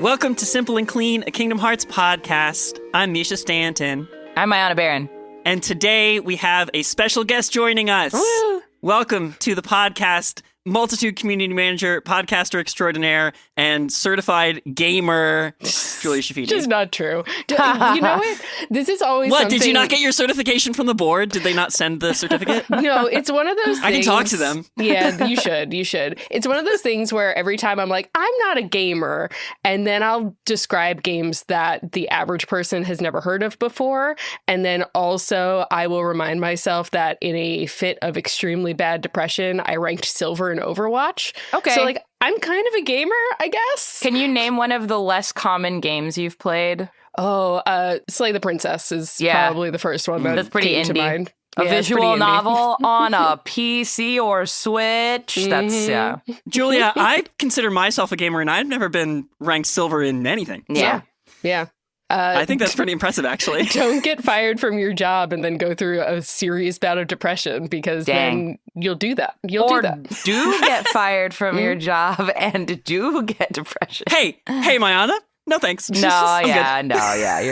Welcome to Simple and Clean, a Kingdom Hearts podcast. I'm Mischa Stanton. I'm Mayanna Berrin. And today we have a special guest joining us. Woo! Welcome to the podcast, Multitude Community Manager, podcaster extraordinaire, and certified gamer, Julia Schifini. Just not true. You know what? This is always What, something... did you not get your certification from the board? Did they not send the certificate? No, it's one of those things... I can talk to them. Yeah, you should. It's one of those things where every time I'm like, I'm not a gamer, and then I'll describe games that the average person has never heard of before, and then also I will remind myself that in a fit of extremely bad depression, I ranked silver in Overwatch. Okay. So, like, I'm kind of a gamer, I guess. Can you name one of the less common games you've played? Oh, Slay the Princess is probably the first one that's pretty came indie. to mind. A Yeah, visual novel on a PC or Switch. That's, Julia, I consider myself a gamer, and I've never been ranked silver in anything. Yeah. Yeah. I think that's pretty impressive, actually. Don't get fired from your job and then go through a serious bout of depression, because then you'll do that. Or do get fired from your job and do get depression. Hey, Mayanna. No, thanks. You're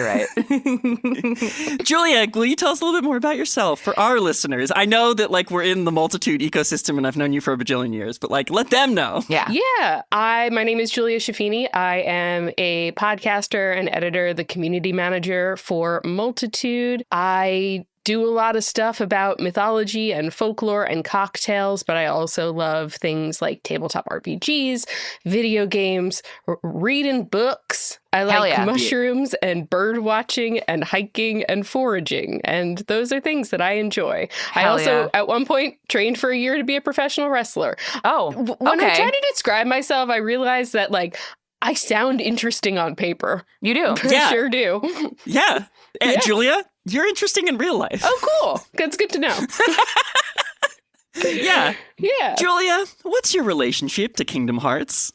right. Julia, will you tell us a little bit more about yourself for our listeners? I know that, like, we're in the Multitude ecosystem and I've known you for a bajillion years, but, like, let them know. Yeah. My name is Julia Schifini. I am a podcaster and editor, the community manager for Multitude. I do a lot of stuff about mythology and folklore and cocktails, but I also love things like tabletop RPGs, video games, reading books. I like mushrooms and bird watching and hiking and foraging, and those are things that I enjoy. I also, at one point, trained for a year to be a professional wrestler. When I try to describe myself, I realize that, like, I sound interesting on paper. You do. I sure do. Yeah. Julia, you're interesting in real life. Oh, cool. That's good to know. Yeah. Yeah. Julia, what's your relationship to Kingdom Hearts?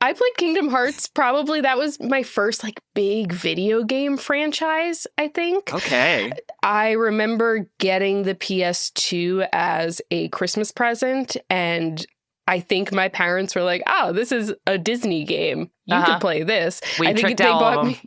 I played Kingdom Hearts. Probably that was my first, like, big video game franchise, I think. Okay. I remember getting the PS2 as a Christmas present, and I think my parents were like, "Oh, this is a Disney game. You can play this." I think they bought me.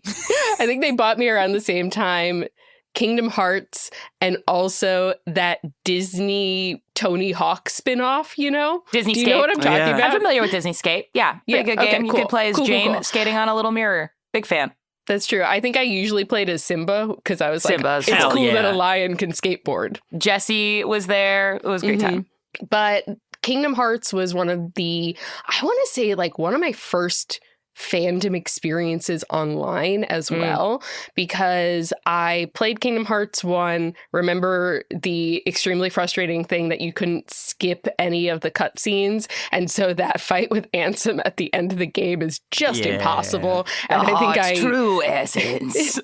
I think they bought me around the same time Kingdom Hearts, and also that Disney Tony Hawk spinoff. You know, Disney Do you Skate. know what I'm talking about? I'm familiar with Disney Skate. Yeah, pretty good game. You could play as Jane skating on a little mirror. Big fan. That's true. I think I usually played as Simba because I was Simba's like, it's cool that a yeah. lion can skateboard. Jesse was there. It was a great time. But Kingdom Hearts was one of the, I want to say, like, one of my first fandom experiences online as well, because I played Kingdom Hearts 1, remember the extremely frustrating thing that you couldn't skip any of the cutscenes, and so that fight with Ansem at the end of the game is just impossible. And I think true essence.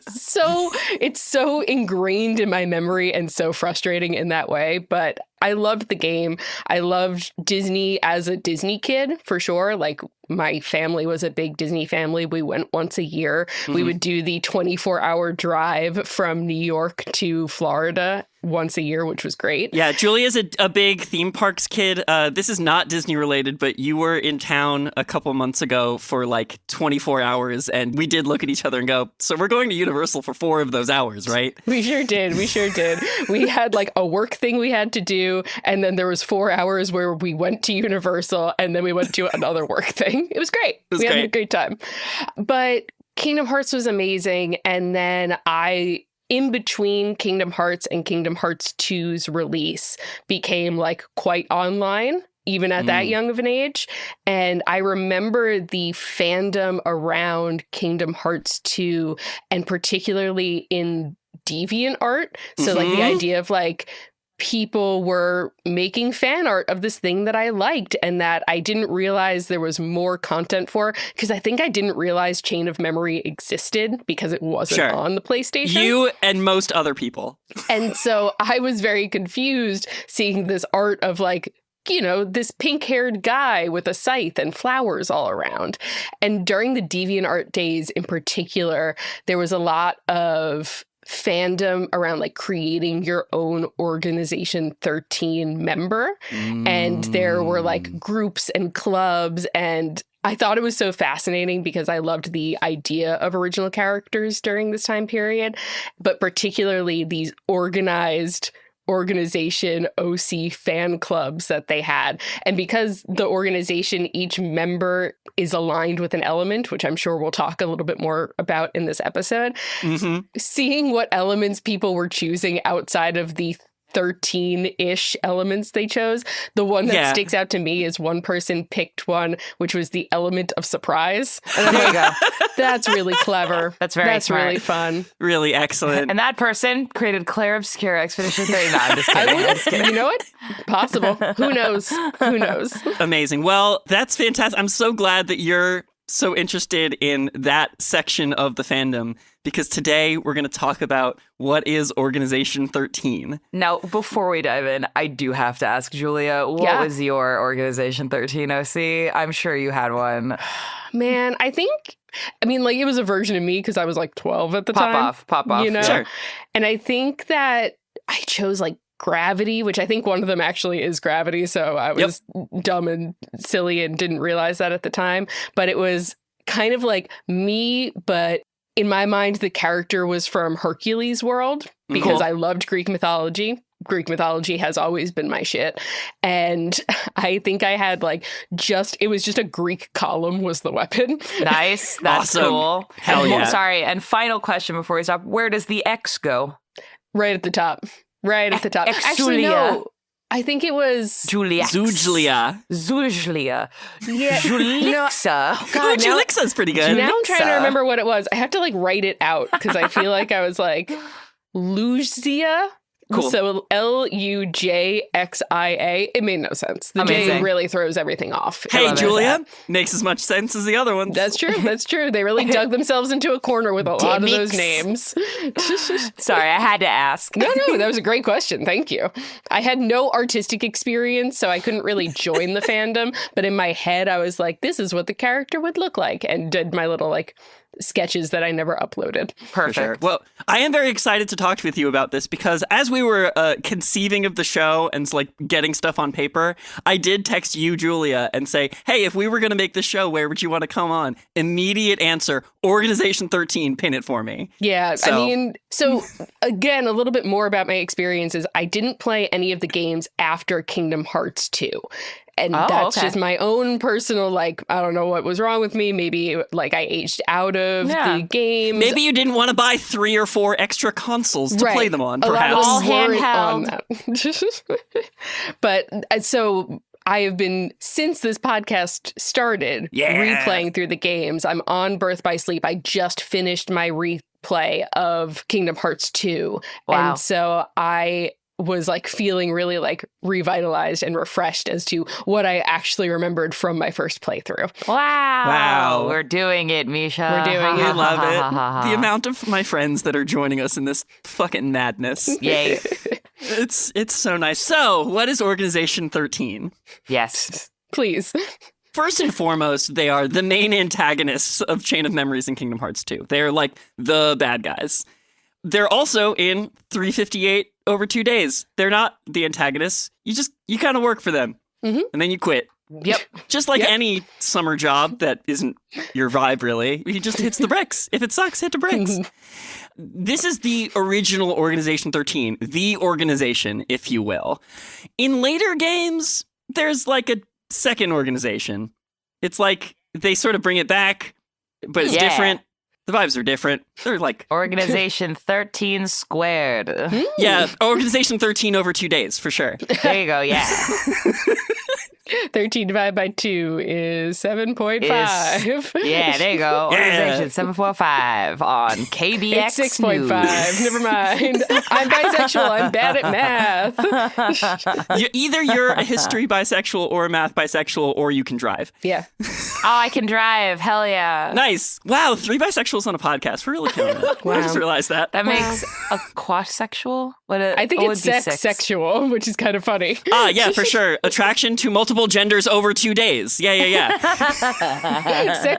It's so ingrained in my memory and so frustrating in that way, but I loved the game. I loved Disney as a Disney kid, for sure. Like, my family was a big Disney family. We went once a year. We would do the 24-hour drive from New York to Florida once a year, which was great. Yeah, Julia's a big theme parks kid. This is not Disney related, but you were in town a couple months ago for like 24 hours, and we did look at each other and go, so we're going to Universal for 4 of those hours, right? We sure did. We had like a work thing we had to do, and then there was 4 hours where we went to Universal, and then we went to another work thing. It was great. We had a great time. But Kingdom Hearts was amazing, and then in between Kingdom Hearts and Kingdom Hearts 2's release, became like quite online, even at that young of an age. And I remember the fandom around Kingdom Hearts 2, and particularly in deviant art. So like the idea of like people were making fan art of this thing that I liked and that I didn't realize there was more content for, because I think I didn't realize Chain of Memory existed because it wasn't on the PlayStation. You and most other people. And so I was very confused seeing this art of like, you know, this pink-haired guy with a scythe and flowers all around. And during the DeviantArt days in particular, there was a lot of fandom around like creating your own Organization XIII member. And there were like groups and clubs, and I thought it was so fascinating because I loved the idea of original characters during this time period, but particularly these organized organization OC fan clubs that they had. And because the organization, each member is aligned with an element, which I'm sure we'll talk a little bit more about in this episode, seeing what elements people were choosing outside of the 13-ish elements they chose. The one that sticks out to me is one person picked one, which was the element of surprise. And I'm like, that's really clever. That's really fun. Really excellent. And that person created Claire Obscura Expedition 39. I'm just kidding. You know what? Possible. Who knows? Who knows? Amazing. Well, that's fantastic. I'm so glad that you're so interested in that section of the fandom, because today we're going to talk about what is Organization 13. Now, before we dive in, I do have to ask Julia, what was your Organization 13 OC? I'm sure you had one. Man, it was a version of me because I was like 12 at the time. Pop off. You know? Sure. And I think that I chose like Gravity, which I think one of them actually is Gravity. So I was dumb and silly and didn't realize that at the time. But it was kind of like me, but in my mind, the character was from Hercules' world because I loved Greek mythology. Greek mythology has always been my shit. And I think I had it was just a Greek column was the weapon. Nice. That's awesome. cool. Hell yeah. Sorry. And final question before we stop. Where does the X go? Right at the top. Right at the top. Actually, Julia. no. I think it was Julia. Zujlia. Yeah. Julixa. God, Julixa's pretty good. Now I'm trying to remember what it was. I have to write it out because I feel like I was like Luzia. Cool. So Lujxia. It made no sense. The Amazing. J really throws everything off. Hey, Julia. Makes as much sense as the other one. That's true. That's true. They really dug themselves into a corner with a lot of those names. Sorry, I had to ask. No, that was a great question. Thank you. I had no artistic experience, so I couldn't really join the fandom. But in my head, I was like, this is what the character would look like, and did my little sketches that I never uploaded. Perfect. Sure. Well, I am very excited to talk with you about this because as we were conceiving of the show and getting stuff on paper, I did text you, Julia, and say, hey, if we were going to make this show, where would you want to come on? Immediate answer, Organization 13, pin it for me. Yeah, so again, a little bit more about my experiences. I didn't play any of the games after Kingdom Hearts 2. And that's just my own personal, I don't know what was wrong with me. Maybe, I aged out of the games. Maybe you didn't want to buy 3 or 4 extra consoles to play them on, perhaps. All handheld. But so I have been, since this podcast started, replaying through the games. I'm on Birth by Sleep. I just finished my replay of Kingdom Hearts 2. Wow. And so I was feeling really revitalized and refreshed as to what I actually remembered from my first playthrough. Wow. We're doing it, Mischa. We're doing it. I love it. The amount of my friends that are joining us in this fucking madness. Yay. It's so nice. So, what is Organization 13? Yes. Please. First and foremost, they are the main antagonists of Chain of Memories in Kingdom Hearts 2. They're the bad guys. They're also in 358 over 2 days. They're not the antagonists. You kind of work for them. And then you quit. Yep. Just any summer job that isn't your vibe, really. He just hits the bricks. If it sucks, hit the bricks. This is the original Organization 13, the organization, if you will. In later games, there's a second organization. It's they sort of bring it back, but it's different. The vibes are different. They're Organization 13 squared. Yeah, Organization 13 over 2 days, for sure. There you go, yeah. 13 divided by 2 is 7.5. Yeah, there you go. Organization 745 on KBX It's 6.5. Never mind. I'm bisexual. I'm bad at math. You're a history bisexual or a math bisexual, or you can drive. Yeah. I can drive. Hell yeah. Nice. Wow, 3 bisexuals on a podcast. We're really killing it. Wow. I just realized that. That makes a quasexual? I think it's sexual, which is kind of funny. Yeah, for sure. Attraction to multiple multiple genders over 2 days. Yeah.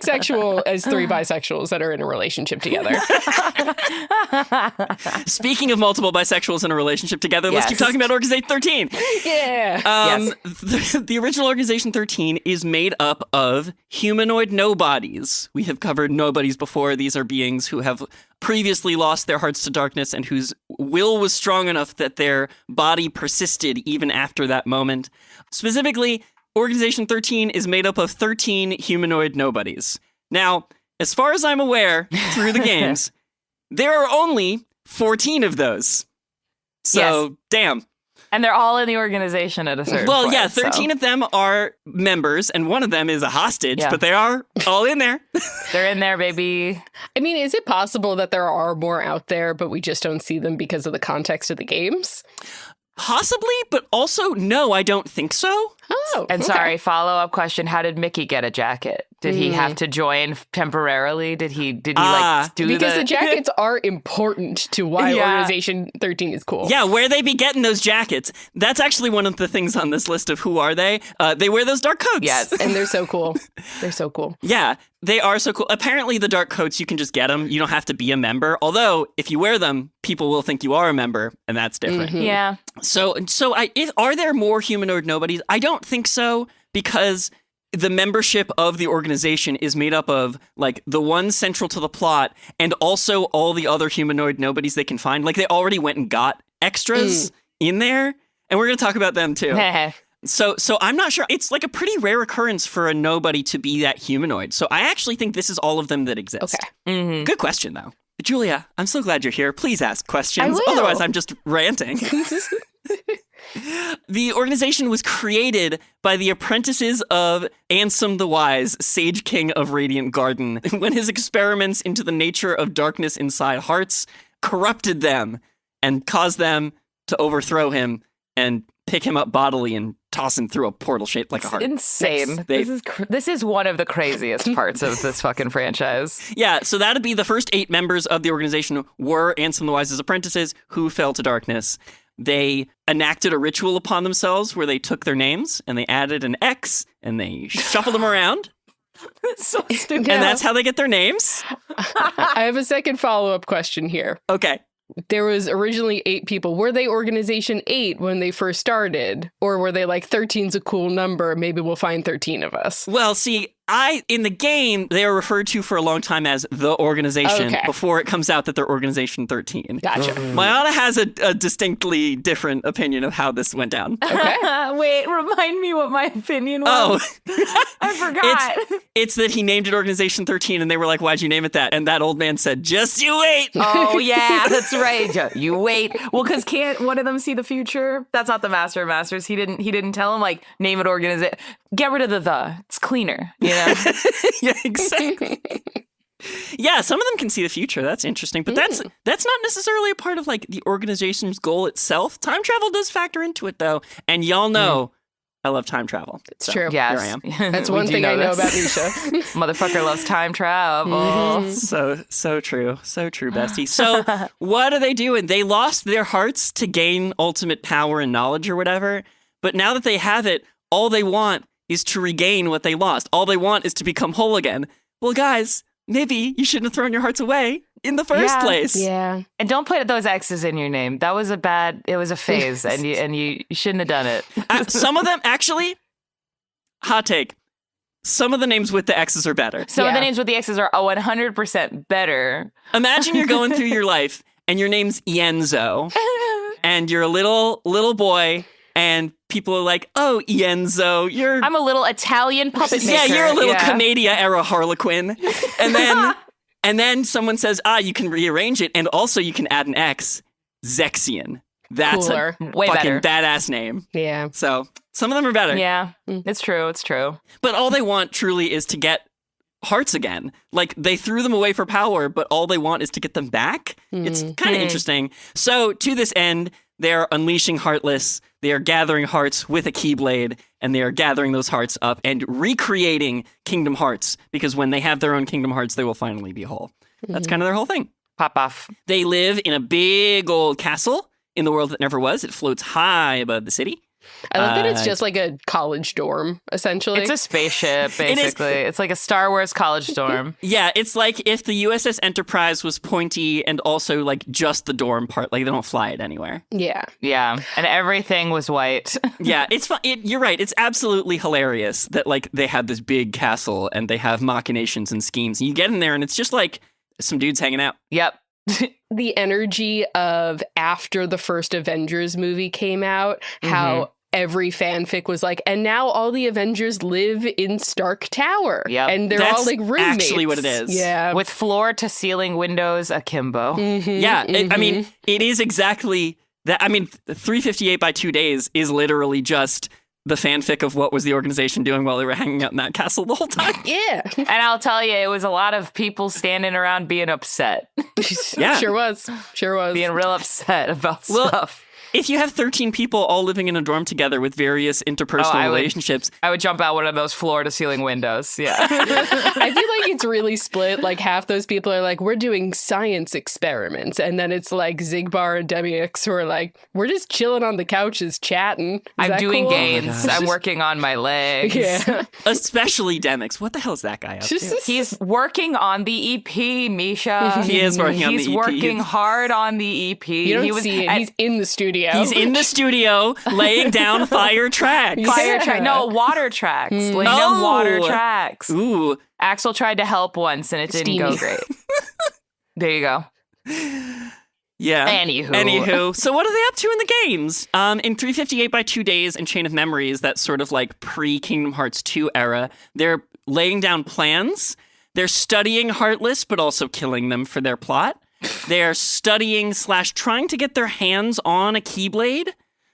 Sexual as 3 bisexuals that are in a relationship together. Speaking of multiple bisexuals in a relationship together, let's keep talking about Organization 13. Yeah. The original Organization 13 is made up of humanoid nobodies. We have covered nobodies before. These are beings who have previously lost their hearts to darkness and whose will was strong enough that their body persisted even after that moment. Specifically, Organization 13 is made up of 13 humanoid nobodies. Now, as far as I'm aware, through the games, there are only 14 of those. So, damn. And they're all in the organization at a certain point. Well, yeah, 13 of them are members, and one of them is a hostage, but they are all in there. They're in there, baby. I mean, is it possible that there are more out there, but we just don't see them because of the context of the games? Possibly, but also, no, I don't think so. Oh, and sorry, follow-up question. How did Mickey get a jacket? Did he have to join temporarily? Did he like do because the jackets are important to why Organization 13 is cool. Yeah, where they be getting those jackets. That's actually one of the things on this list of who are they. They wear those dark coats. Yes. And they're so cool. They're so cool. Yeah, they are so cool. Apparently the dark coats, you can just get them. You don't have to be a member. Although, if you wear them, people will think you are a member, and that's different. Mm-hmm. Yeah. So are there more humanoid nobodies? I don't think so, because the membership of the organization is made up of, like, the ones central to the plot and also all the other humanoid nobodies they can find. Like, they already went and got extras in there, and we're going to talk about them, too. So I'm not sure. It's like a pretty rare occurrence for a nobody to be that humanoid. So I actually think this is all of them that exist. Okay. Mm-hmm. Good question, though. Julia, I'm so glad you're here. Please ask questions. I will. Otherwise, I'm just ranting. The organization was created by the apprentices of Ansem the Wise, Sage King of Radiant Garden, when his experiments into the nature of darkness inside hearts corrupted them and caused them to overthrow him and pick him up bodily and toss him through a portal shaped like a heart. Insane. This is one of the craziest parts of this fucking franchise. Yeah, so that'd be the first 8 members of the organization were Ansem the Wise's apprentices who fell to darkness. They enacted a ritual upon themselves where they took their names and they added an X and they shuffled them around. That's so stupid. And that's how they get their names. I have a second follow-up question here. Okay. There was originally 8 people. Were they Organization 8 when they first started? Or were they like, 13's a cool number, maybe we'll find 13 of us? Well, see, in the game, they are referred to for a long time as the organization before it comes out that they're Organization 13. Gotcha. Mayanna has a distinctly different opinion of how this went down. Okay. Wait, remind me what my opinion was. Oh. I forgot. It's that he named it Organization 13, and they were like, why'd you name it that? And that old man said, just you wait. Oh, yeah, that's right. You wait. Well, because can't one of them see the future? That's not the Master of Masters. He didn't tell him, like, name it organization. Get rid of the. It's cleaner, you know? Yeah, exactly. Yeah, some of them can see the future. That's interesting. But that's not necessarily a part of, like, the organization's goal itself. Time travel does factor into it, though. And y'all know I love time travel. It's true. Yes. Here I am. That's one thing I know about Mischa. Motherfucker loves time travel. So true. So true, bestie. So what are they doing? They lost their hearts to gain ultimate power and knowledge or whatever. But now that they have it, all they want is to regain what they lost. All they want is to become whole again. Well, guys, maybe you shouldn't have thrown your hearts away in the first place. Yeah. And don't put those X's in your name. That was it was a phase, and you shouldn't have done it. Some of them, actually, hot take, some of the names with the X's are better. Some of the names with the X's are 100% better. Imagine you're going through your life, and your name's Ienzo, and you're a little boy, and people are like, oh, Ienzo, I'm a little Italian puppet maker. Yeah, you're a little Canada-era Harlequin. And then someone says, you can rearrange it, and also you can add an X, Zexion. That's Cooler. a Way fucking better. badass name. Yeah. So some of them are better. Yeah, it's true. It's true. But all they want truly is to get hearts again. Like, they threw them away for power, but all they want is to get them back. It's kind of interesting. So to this end, they are unleashing Heartless. They are gathering hearts with a Keyblade, and they are gathering those hearts up and recreating Kingdom Hearts, because when they have their own Kingdom Hearts, they will finally be whole. That's kind of their whole thing. Pop off. They live in a big old castle in the world that never was. It floats high above the city. I love that it's just like a college dorm, essentially. It's a spaceship, basically. It's like a Star Wars college dorm. Yeah, it's like if the USS Enterprise was pointy and also like just the dorm part, like they don't fly it anywhere. Yeah. Yeah, and everything was white. Yeah, it's fun. You're right. It's absolutely hilarious that like they have this big castle and they have machinations and schemes. And you get in there and it's just like some dudes hanging out. Yep. The energy of after the first Avengers movie came out, how every fanfic was like, and now all the Avengers live in Stark Tower. Yep. And they're That's all like roommates. actually what it is. Yeah. With floor to ceiling windows akimbo. Yeah, I mean, it is exactly that. I mean, 358 by 2 days is literally just the fanfic of what was the organization doing while they were hanging out in that castle the whole time. Yeah. And I'll tell you, it was a lot of people standing around being upset. Yeah. Sure was. Being real upset about Well, stuff. If you have 13 people all living in a dorm together with various interpersonal relationships. I would jump out one of those floor to ceiling windows. Yeah. I feel like it's really split. Like half those people are like, we're doing science experiments. And then it's like Zigbar and Demix who are like, we're just chilling on the couches chatting. I'm doing cool? gains. I'm working on my legs. Yeah. Especially Demix. What the hell is that guy up to? He's working on the EP, Mischa. He is working on the EP. He's working hard on the EP. You don't see it. He's in the studio. He's in the studio laying down fire tracks. No, water tracks. Laying down water tracks. Ooh. Axel tried to help once and it didn't go great. There you go. Yeah. Anywho. So what are they up to in the games? In 358 by 2 days and Chain of Memories, that sort of like pre-Kingdom Hearts 2 era, they're laying down plans. They're studying Heartless, but also killing them for their plot. They're studying / trying to get their hands on a Keyblade.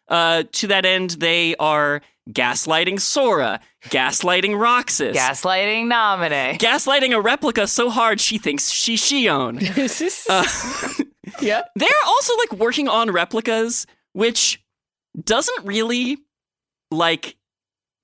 To that end, they are gaslighting Sora, gaslighting Roxas, Gaslighting Naminé. gaslighting a replica so hard she thinks she's Shion. Yeah. They're also like working on replicas, which doesn't really like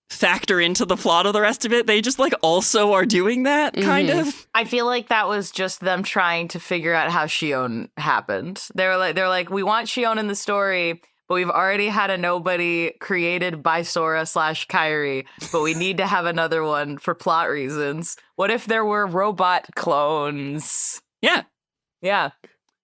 factor into the plot of the rest of it. They just like also are doing that kind of. I feel like that was just them trying to figure out how Shion happened. They're like, we want Shion in the story, but we've already had a nobody created by Sora / Kairi, but we need to have another one for plot reasons. What if there were robot clones? Yeah. Yeah.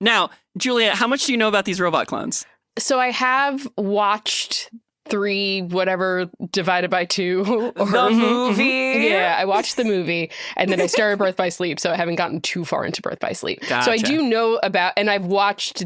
Now, Julia, how much do you know about these robot clones? So I have watched 3 whatever divided by 2 The movie. Yeah, I watched the movie and then I started Birth by Sleep, so I haven't gotten too far into Birth by Sleep. Gotcha. So I do know about, and I've watched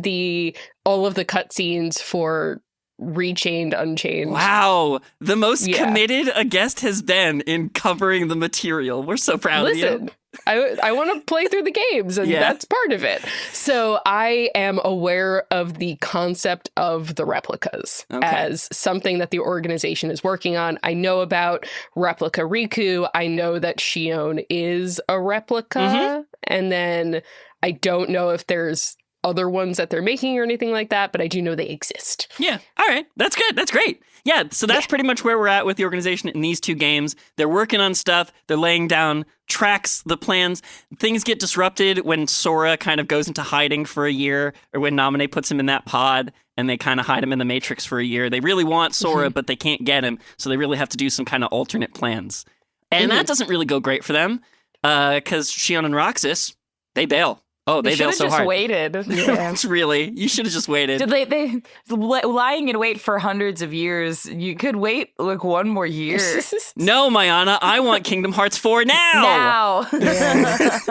all of the cutscenes for Rechained, Unchained. Wow, the most committed a guest has been in covering the material. We're so proud of you. I want to play through the games, and that's part of it. So I am aware of the concept of the replicas as something that the organization is working on. I know about Replica Riku. I know that Shion is a replica. And then I don't know if there's other ones that they're making or anything like that, but I do know they exist. Yeah. All right. That's good. That's great. Yeah. So that's pretty much where we're at with the organization in these 2 games. They're working on stuff. They're laying down tracks, the plans. Things get disrupted when Sora kind of goes into hiding for a year, or when Naminé puts him in that pod and they kind of hide him in the Matrix for a year. They really want Sora, but they can't get him. So they really have to do some kind of alternate plans. And that doesn't really go great for them because Shion and Roxas, they bail. Oh, they bail so hard. Just waited. Yeah. It's really, you should have just waited. Did they lying in wait for hundreds of years? You could wait like 1 more year. No, Mayanna, I want Kingdom Hearts 4 now.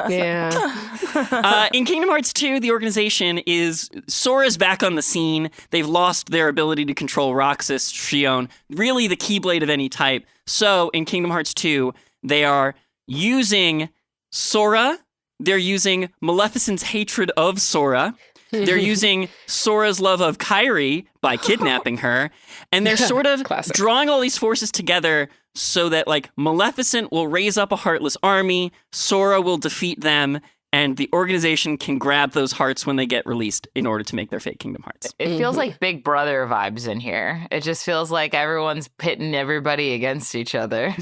Yeah. In Kingdom Hearts 2, the organization is Sora's back on the scene. They've lost their ability to control Roxas, Shion, really the Keyblade of any type. So in Kingdom Hearts 2, they are using Sora. They're using Maleficent's hatred of Sora. They're using Sora's love of Kairi by kidnapping her. And they're sort of drawing all these forces together so that, like, Maleficent will raise up a Heartless army, Sora will defeat them, and the organization can grab those hearts when they get released in order to make their fake Kingdom Hearts. It feels like Big Brother vibes in here. It just feels like everyone's pitting everybody against each other.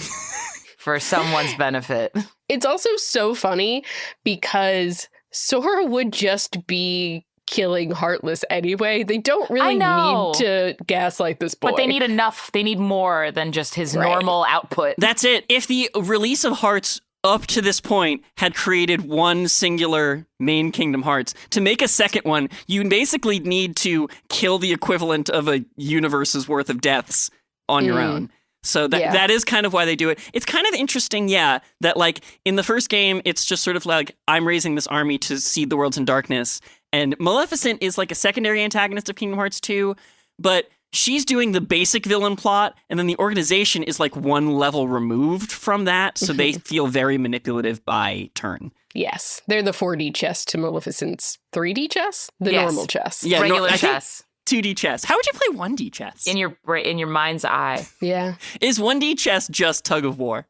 For someone's benefit. It's also so funny because Sora would just be killing Heartless anyway. They don't really need to gaslight this boy. But they need enough. They need more than just his normal output. That's it. If the release of Hearts up to this point had created one singular main Kingdom Hearts, to make a second one, you basically need to kill the equivalent of a universe's worth of deaths on your own. So that is kind of why they do it. It's kind of interesting, that like in the first game, it's just sort of like, I'm raising this army to seed the worlds in darkness. And Maleficent is like a secondary antagonist of Kingdom Hearts 2, but she's doing the basic villain plot, and then the organization is like one level removed from that, so they feel very manipulative by turn. Yes. They're the 4D chess to Maleficent's 3D chess? The normal chess. Yeah, regular chess. 2D chess. How would you play 1D chess? In your mind's eye. Yeah. Is 1D chess just tug of war?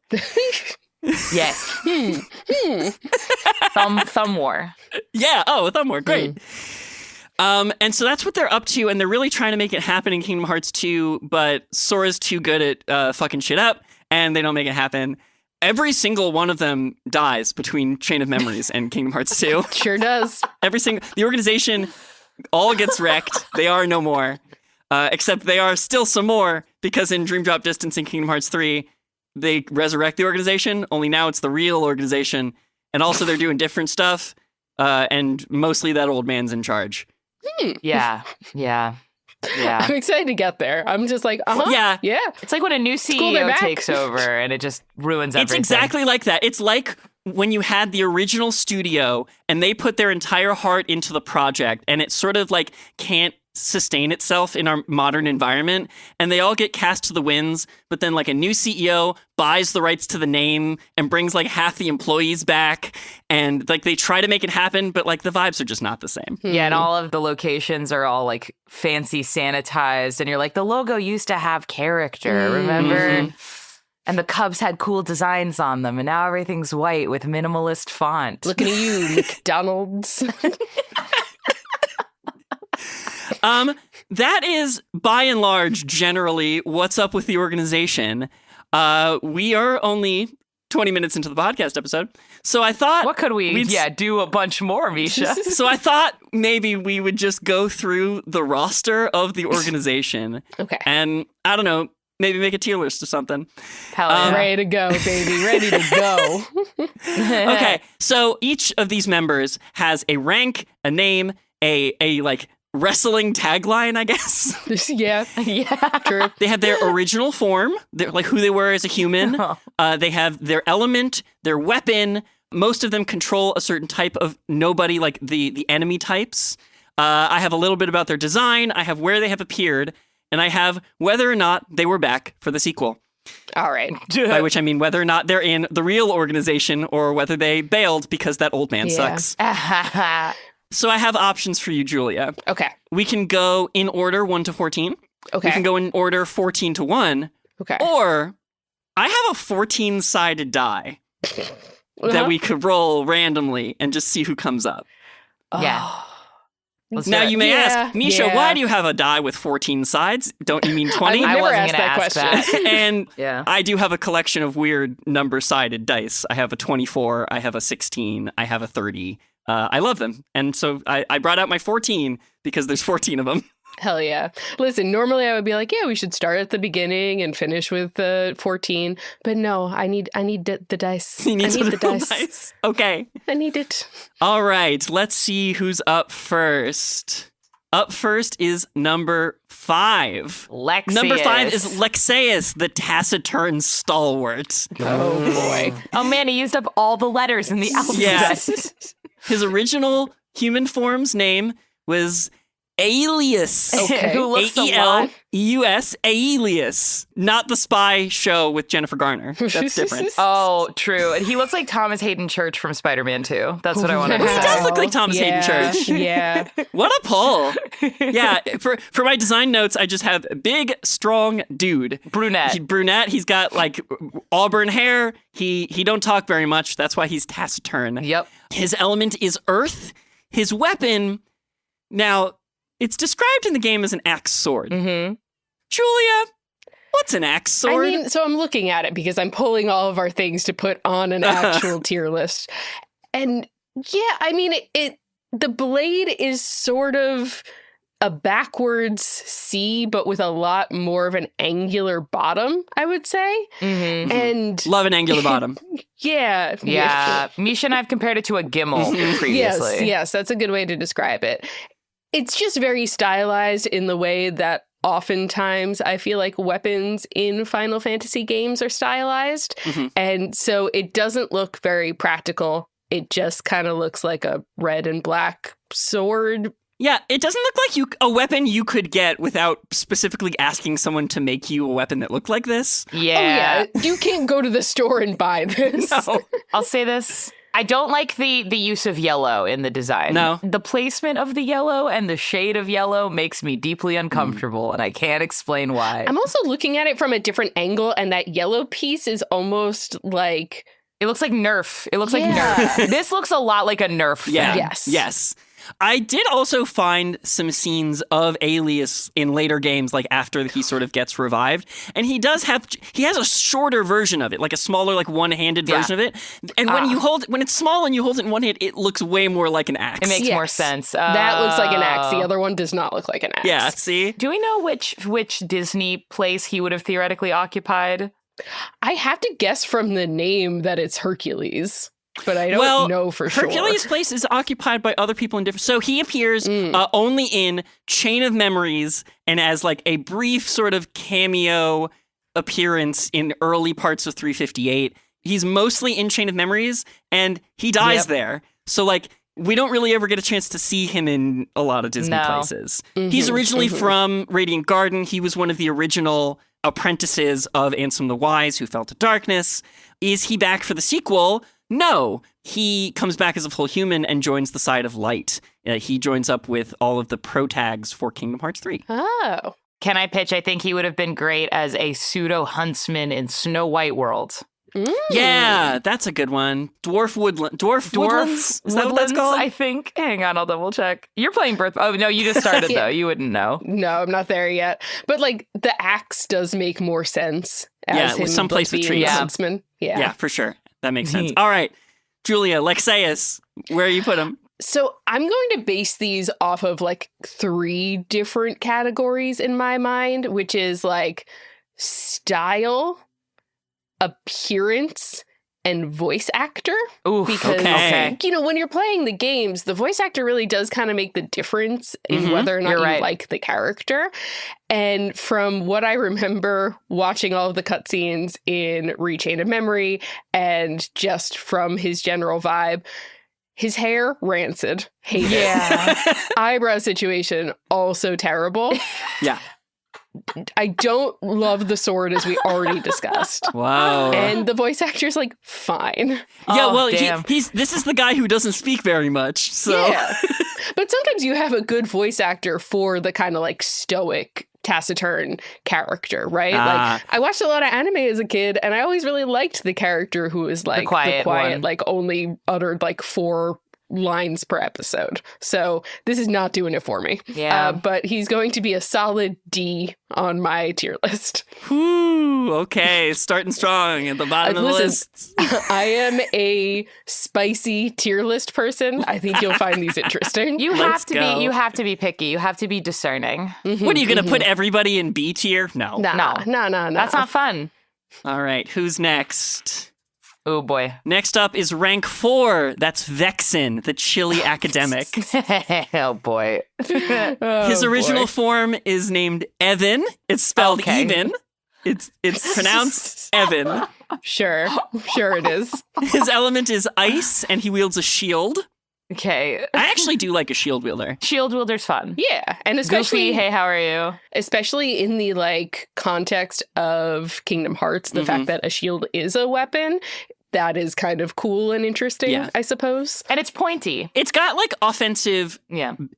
Yes. Thumb war. Yeah. Oh, thumb war. Great. And so that's what they're up to, and they're really trying to make it happen in Kingdom Hearts 2, but Sora's too good at fucking shit up, and they don't make it happen. Every single one of them dies between Chain of Memories and Kingdom Hearts 2. Sure does. The organization all gets wrecked. They are no more. Except they are still some more, because in Dream Drop Distance in Kingdom Hearts 3, they resurrect the organization, only now it's the real organization. And also they're doing different stuff, and mostly that old man's in charge. Yeah. I'm excited to get there. I'm just like, yeah. It's like when a new CEO takes over and it just ruins everything. It's exactly like that. It's like when you had the original studio and they put their entire heart into the project, and it sort of like can't sustain itself in our modern environment, and they all get cast to the winds, but then like a new CEO buys the rights to the name and brings like half the employees back, and like they try to make it happen, but like the vibes are just not the same. Yeah, and all of the locations are all like fancy sanitized, and you're like, the logo used to have character, remember? And the Cubs had cool designs on them, and now everything's white with minimalist font. Looking at you, McDonald's. That is, by and large, generally what's up with the organization. We are only 20 minutes into the podcast episode, so I thought... What could we do a bunch more, Mischa? So I thought maybe we would just go through the roster of the organization. Okay. And, I don't know, maybe make a tier list or something. Hell yeah. Ready to go, baby. Ready to go. Okay, so each of these members has a rank, a name, a like... wrestling tagline, I guess. Yeah, true. They have their original form, like who they were as a human. They have their element, their weapon. Most of them control a certain type of nobody, like the enemy types. I have a little bit about their design. I have where they have appeared, and I have whether or not they were back for the sequel. All right. By which I mean whether or not they're in the real organization or whether they bailed because that old man sucks. So I have options for you, Julia. Okay. We can go in order 1 to 14. Okay. We can go in order 14 to 1. Okay. Or I have a 14-sided die that we could roll randomly and just see who comes up. Yeah. Now you may ask, Mischa, why do you have a die with 14 sides? Don't you mean 20? I would never wasn't ask gonna that ask question. And I do have a collection of weird number-sided dice. I have a 24, I have a 16, I have a 30. I love them. And so I brought out my 14 because there's 14 of them. Hell yeah. Listen, normally I would be like, yeah, we should start at the beginning and finish with 14. But no, I need the dice. You need the dice. Okay. I need it. All right. Let's see who's up first. Up first is number 5. Lexius. Number 5 is Lexaeus, the taciturn stalwart. Oh, boy. Oh, man, he used up all the letters in the alphabet. Yeah. His original human form's name was Aelius. Okay. Who looks a lot. Aeleus. Aelius. Not the spy show with Jennifer Garner. That's different. Oh, true. And he looks like Thomas Hayden Church from Spider-Man 2. That's what I wanted to He say. does look like Thomas Hayden Church. Yeah. What a pull. Yeah, for my design notes, I just have big, strong dude. Brunette. He's got like auburn hair. He don't talk very much. That's why he's taciturn. Yep. His element is earth. His weapon, now, it's described in the game as an axe sword. Mm-hmm. Julia, what's an axe sword? I mean, so I'm looking at it because I'm pulling all of our things to put on an actual tier list. And yeah, I mean, it the blade is sort of a backwards C, but with a lot more of an angular bottom, I would say. Mm-hmm. And love an angular bottom. Yeah. Mischa and I have compared it to a Gimel previously. Yes, that's a good way to describe it. It's just very stylized in the way that oftentimes I feel like weapons in Final Fantasy games are stylized. Mm-hmm. And so it doesn't look very practical. It just kind of looks like a red and black sword. Yeah, it doesn't look like a weapon you could get without specifically asking someone to make you a weapon that looked like this. Yeah. Oh, yeah. You can't go to the store and buy this. No. I'll say this. I don't like the use of yellow in the design. No. The placement of the yellow and the shade of yellow makes me deeply uncomfortable, and I can't explain why. I'm also looking at it from a different angle, and that yellow piece is almost like... It looks like Nerf. It looks like Nerf. This looks a lot like a Nerf thing. Yeah. Yes. I did also find some scenes of Alias in later games, like after he sort of gets revived. And he has a shorter version of it, like a smaller, like one-handed version of it. And when it's small and you hold it in one hand, it looks way more like an axe. It makes more sense. That looks like an axe. The other one does not look like an axe. Yeah, see? Do we know which Disney place he would have theoretically occupied? I have to guess from the name that it's Hercules. But I don't know for sure. Hercules' place is occupied by other people in different... So he appears only in Chain of Memories and as like a brief sort of cameo appearance in early parts of 358. He's mostly in Chain of Memories and he dies there. So like we don't really ever get a chance to see him in a lot of Disney places. Mm-hmm, he's originally from Radiant Garden. He was one of the original apprentices of Ansem the Wise who fell to darkness. Is he back for the sequel? No, he comes back as a full human and joins the side of light. He joins up with all of the protags for Kingdom Hearts 3. Oh. Can I pitch? I think he would have been great as a pseudo-huntsman in Snow White World. Yeah, that's a good one. Dwarf Woodlands? Is that what that's called? I think. Hang on, I'll double check. You're playing Birth... Oh, no, you just started, though. You wouldn't know. No, I'm not there yet. But, like, the axe does make more sense as him, someplace with trees. Huntsman. Yeah, for sure. That makes sense. All right, Julia, Lexaeus, where you put him? So I'm going to base these off of like 3 different categories in my mind, which is like style, appearance, and voice actor. Oof, because, you know, when you're playing the games, the voice actor really does kind of make the difference in whether or not you like the character. And from what I remember watching all of the cutscenes in Rechain of Memory and just from his general vibe, his hair, rancid. Hate it. Eyebrow situation, also terrible. Yeah. I don't love the sword, as we already discussed. Wow. And the voice actor's like, fine. Yeah, well, this is the guy who doesn't speak very much, so... Yeah. But sometimes you have a good voice actor for the kind of like stoic, taciturn character, right? Like, I watched a lot of anime as a kid, and I always really liked the character who was like the quiet one. like only uttered like 4 lines per episode. So this is not doing it for me. Yeah. But he's going to be a solid D on my tier list. Whew, okay, starting strong at the bottom of the list. I am a spicy tier list person. I think you'll find these interesting. You have to be picky. You have to be discerning. Mm-hmm, what are you going to put everybody in B tier? No. No. That's not fun. All right, who's next? Oh, boy. Next up is rank 4. That's Vexen, the chilly academic. Oh, boy. His original form is named Evan. It's spelled even. It's pronounced Evan. Sure it is. His element is ice, and he wields a shield. Okay. I actually do like a shield wielder. Shield wielder's fun. Yeah, and especially... Goofy, hey, how are you? Especially in the, like, context of Kingdom Hearts, the fact that a shield is a weapon... That is kind of cool and interesting, I suppose. And it's pointy. It's got, like, offensive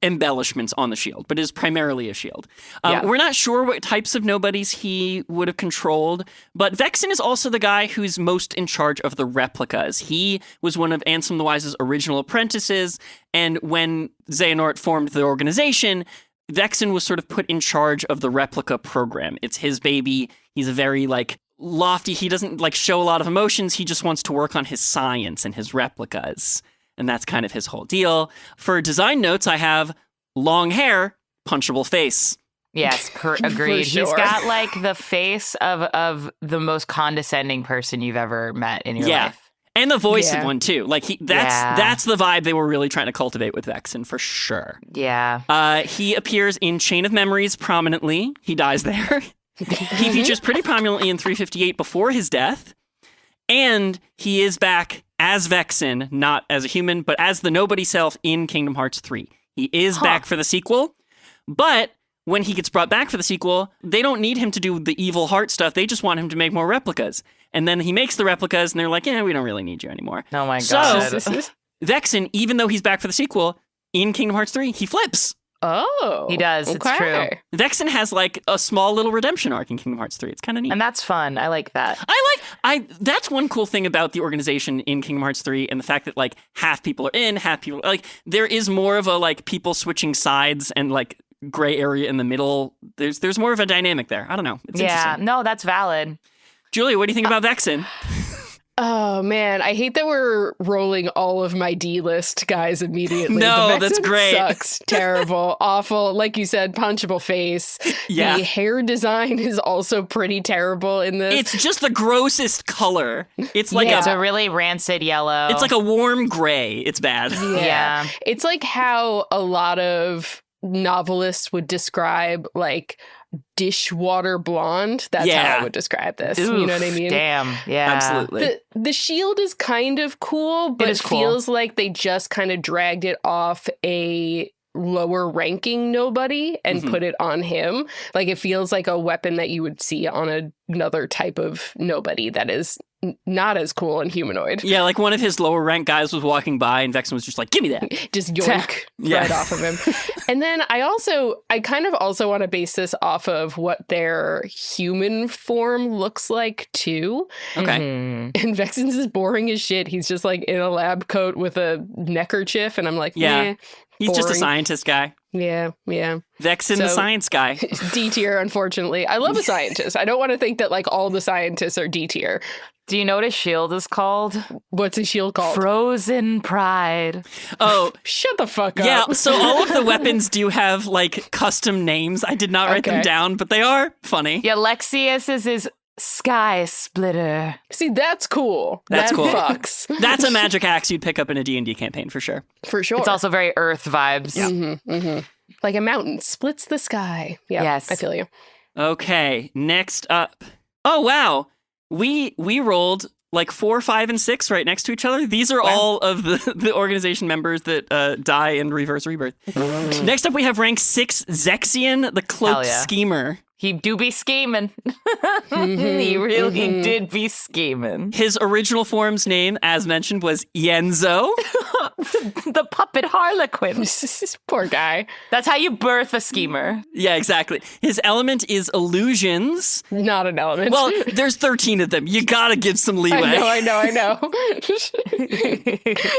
embellishments on the shield, but it is primarily a shield. We're not sure what types of nobodies he would have controlled, but Vexen is also the guy who's most in charge of the replicas. He was one of Ansem the Wise's original apprentices, and when Xehanort formed the organization, Vexen was sort of put in charge of the replica program. It's his baby. He's a very, like... lofty. He doesn't like show a lot of emotions. He just wants to work on his science and his replicas. and that's kind of his whole deal. For design notes, I have long hair, punchable face. Yes, agreed. sure. He's got like the face of the most condescending person you've ever met in your life. And the voice of one too. Like Yeah. that's the vibe they were really trying to cultivate with Vexen for sure. Yeah. He appears in Chain of Memories prominently. He dies there. He features pretty prominently in 358 before his death. And he is back as Vexen, not as a human, but as the nobody self in Kingdom Hearts 3. He is back for the sequel, but when he gets brought back for the sequel, they don't need him to do the evil heart stuff. They just want him to make more replicas. And then he makes the replicas, and they're like, we don't really need you anymore. Oh my God. So, Vexen, even though he's back for the sequel, in Kingdom Hearts 3, he flips. Oh. He does. It's true. Vexen has like a small little redemption arc in Kingdom Hearts 3. It's kind of neat. And that's fun. I like that. That's one cool thing about the organization in Kingdom Hearts 3 and the fact that like half people are in, half people like there is more of a like people switching sides and like gray area in the middle. There's more of a dynamic there. I don't know. It's interesting. No, that's valid. Julia, what do you think about Vexen? Oh, man. I hate that we're rolling all of my D-list guys immediately. No, that's great. Sucks. Terrible. Awful. Like you said, punchable face. Yeah. The hair design is also pretty terrible in this. It's just the grossest color. It's like It's a really rancid yellow. It's like a warm gray. It's bad. Yeah. It's like how a lot of novelists would describe like dishwater blonde. That's how I would describe this. Oof, you know what I mean? Damn. Yeah. Absolutely. The shield is kind of cool, but it feels like they just kind of dragged it off a lower ranking nobody and put it on him. Like it feels like a weapon that you would see on another type of nobody that is not as cool and humanoid. Yeah, like one of his lower rank guys was walking by and Vexen was just like, give me that. Just yoink right off of him. And then I kind of also want to base this off of what their human form looks like too. Okay. And Vexen's is boring as shit. He's just like in a lab coat with a neckerchief and I'm like, He's just a boring. scientist guy. Yeah. Vexen, the science guy. D tier, unfortunately. I love a scientist. I don't want to think that like all the scientists are D tier. Do you know what his shield is called? What's his shield called? Frozen Pride. Oh, shut the fuck up. yeah. So all of the weapons do have like custom names. I did not write them down, but they are funny. Yeah, Lexius is his Sky Splitter. See, that's cool. That's that cool. Fucks. That's a magic axe you'd pick up in a D&D campaign for sure. For sure. It's also very Earth vibes. Yeah. Like a mountain splits the sky. Yeah, Yes. I feel you. Okay, next up. Oh, wow. We rolled like 4, 5, and 6 right next to each other. These are all of the organization members that die in Reverse Rebirth. Next up, we have rank 6, Zexion, the Cloaked Schemer. He do be scheming. He really did be scheming. His original form's name, as mentioned, was Yenzo. The puppet Harlequin. Poor guy. That's how you birth a schemer. Yeah, exactly. His element is illusions. Not an element. Well, there's 13 of them. You gotta give some leeway. I know.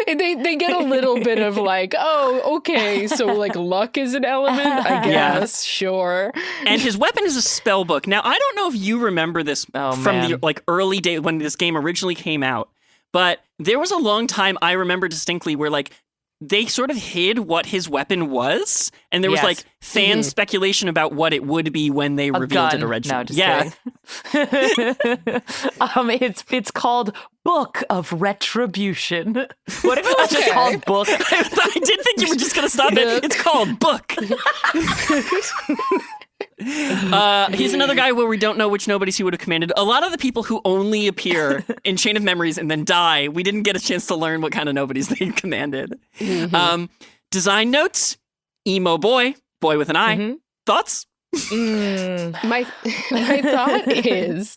they get a little bit of like, oh, okay, so like luck is an element, I guess. Sure. And his weapon is a spell book. Now, I don't know if you remember this from the like early day when this game originally came out, but there was a long time I remember distinctly where like they sort of hid what his weapon was, and there was like fan speculation about what it would be when they revealed it originally. No, just kidding. It's called Book of Retribution. What if it was just called Book? I did think you were just gonna stop it. It's called Book. He's another guy where we don't know which nobodies he would have commanded. A lot of the people who only appear in Chain of Memories and then die, we didn't get a chance to learn what kind of nobodies they commanded. Design notes: emo boy with an eye. Thoughts? My thought is,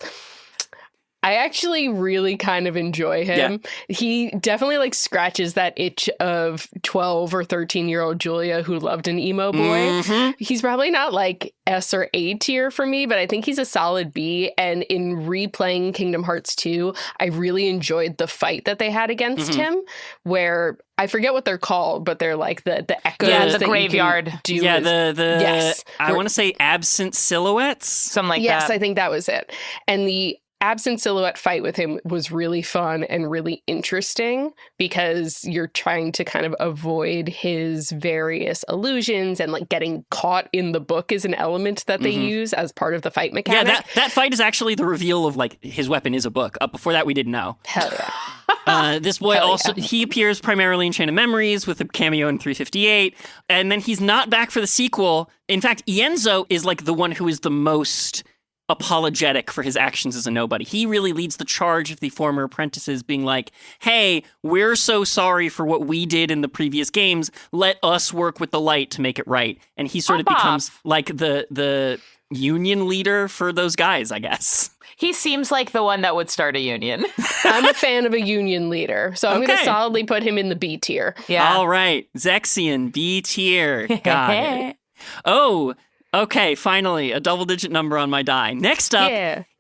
I actually really kind of enjoy him. Yeah. He definitely like scratches that itch of 12 or 13-year-old Julia who loved an emo boy. He's probably not like S or A tier for me, but I think he's a solid B. And in replaying Kingdom Hearts 2, I really enjoyed the fight that they had against him, where I forget what they're called, but they're like the echoes. Yeah, the graveyard. I want to say absent silhouettes. Something like that. Yes, I think that was it. And the absent silhouette fight with him was really fun and really interesting because you're trying to kind of avoid his various illusions, and like getting caught in the book is an element that they use as part of the fight mechanic. Yeah, that fight is actually the reveal of like his weapon is a book. Before that, we didn't know. Hell yeah. This boy he appears primarily in Chain of Memories with a cameo in 358, and then he's not back for the sequel. In fact, Ienzo is like the one who is the most apologetic for his actions as a nobody. He really leads the charge of the former apprentices being like, hey, we're so sorry for what we did in the previous games. Let us work with the light to make it right. And he sort of becomes like the union leader for those guys, I guess. He seems like the one that would start a union. I'm a fan of a union leader, so I'm going to solidly put him in the B tier. Yeah. All right. Zexian, B tier. Got it. Oh, okay, finally, a double-digit number on my die. Next up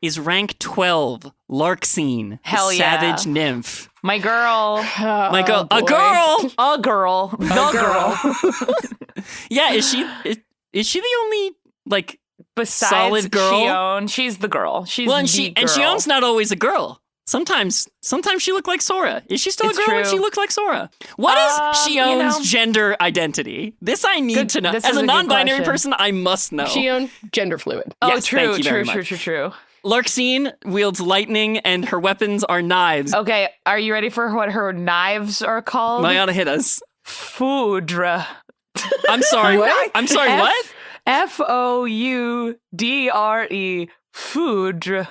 is rank 12, Larxene, Hell yeah. Savage Nymph. My girl. My girl. Boy. A girl! A girl. The girl. Yeah, is she the only, like, Besides solid girl? Shion, she's the girl. She's the girl. And Shion's not always a girl. Sometimes she looked like Sora. Is she still a girl when she looked like Sora? What is Shion's gender identity? This I need to know. As a non-binary person, I must know. Shion, gender fluid. Oh, yes, true. True. Larxene wields lightning, and her weapons are knives. Okay, are you ready for what her knives are called? Mayanna, hit us. Foudre. I'm sorry. What? I'm sorry, what? Foudre. Foudre.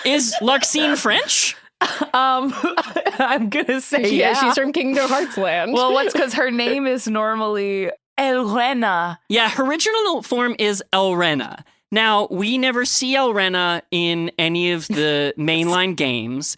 Is Larxene French? I'm gonna say Yeah, she's from Kingdom Hearts land. Well, what's because her name is normally Elrena. Yeah, her original form is Elrena. Now, we never see Elrena in any of the mainline games,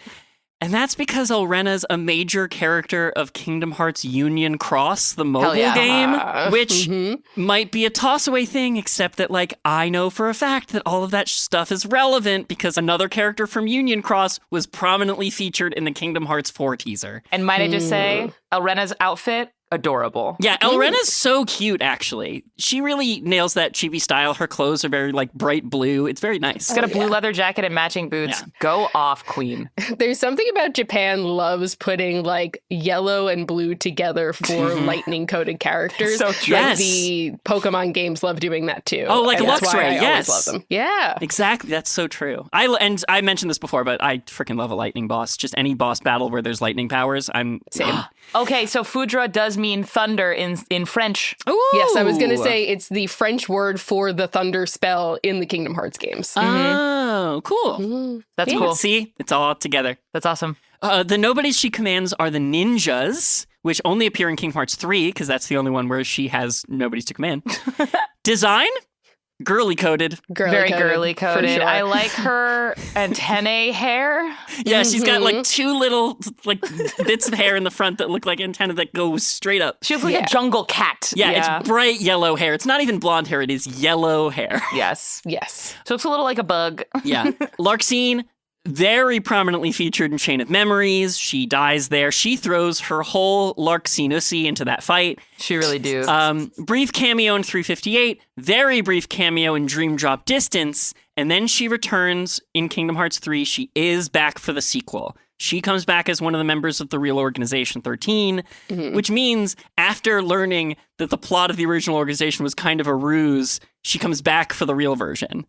and that's because Elrena's a major character of Kingdom Hearts Union Cross, the mobile game, which might be a toss-away thing, except that, like, I know for a fact that all of that stuff is relevant because another character from Union Cross was prominently featured in the Kingdom Hearts 4 teaser. And might I just say, Elrena's outfit, adorable. Yeah, Elrena's so cute, actually. She really nails that chibi style. Her clothes are very, like, bright blue. It's very nice. She's got a blue leather jacket and matching boots. Yeah. Go off, queen. There's something about Japan loves putting like yellow and blue together for lightning coated characters. So true. Like Yes. the Pokemon games love doing that too. Oh, like And that's why Luxray, I yes. always love them. Yeah. Exactly, that's so true. I mentioned this before, but I freaking love a lightning boss. Just any boss battle where there's lightning powers, I'm Same. Okay, so Foudre does mean thunder in French. Ooh. Yes, I was going to say it's the French word for the thunder spell in the Kingdom Hearts games. Oh, cool. That's cool. See, it's all together. That's awesome. The nobodies she commands are the ninjas, which only appear in Kingdom Hearts 3, because that's the only one where she has nobodies to command. Design? Girly coded. Very girly for coded. sure. I like her antennae hair. Yeah, she's got like two little like bits of hair in the front that look like antenna that go straight up. She looks like a jungle cat. Yeah, it's bright yellow hair. It's not even blonde hair, it is yellow hair. Yes. Yes. So it's a little like a bug. Yeah. Larxene, very prominently featured in Chain of Memories. She dies there. She throws her whole Larxene into that fight. She really do. Brief cameo in 358, very brief cameo in Dream Drop Distance, and then she returns in Kingdom Hearts 3. She is back for the sequel. She comes back as one of the members of the real Organization XIII, which means after learning that the plot of the original organization was kind of a ruse, she comes back for the real version.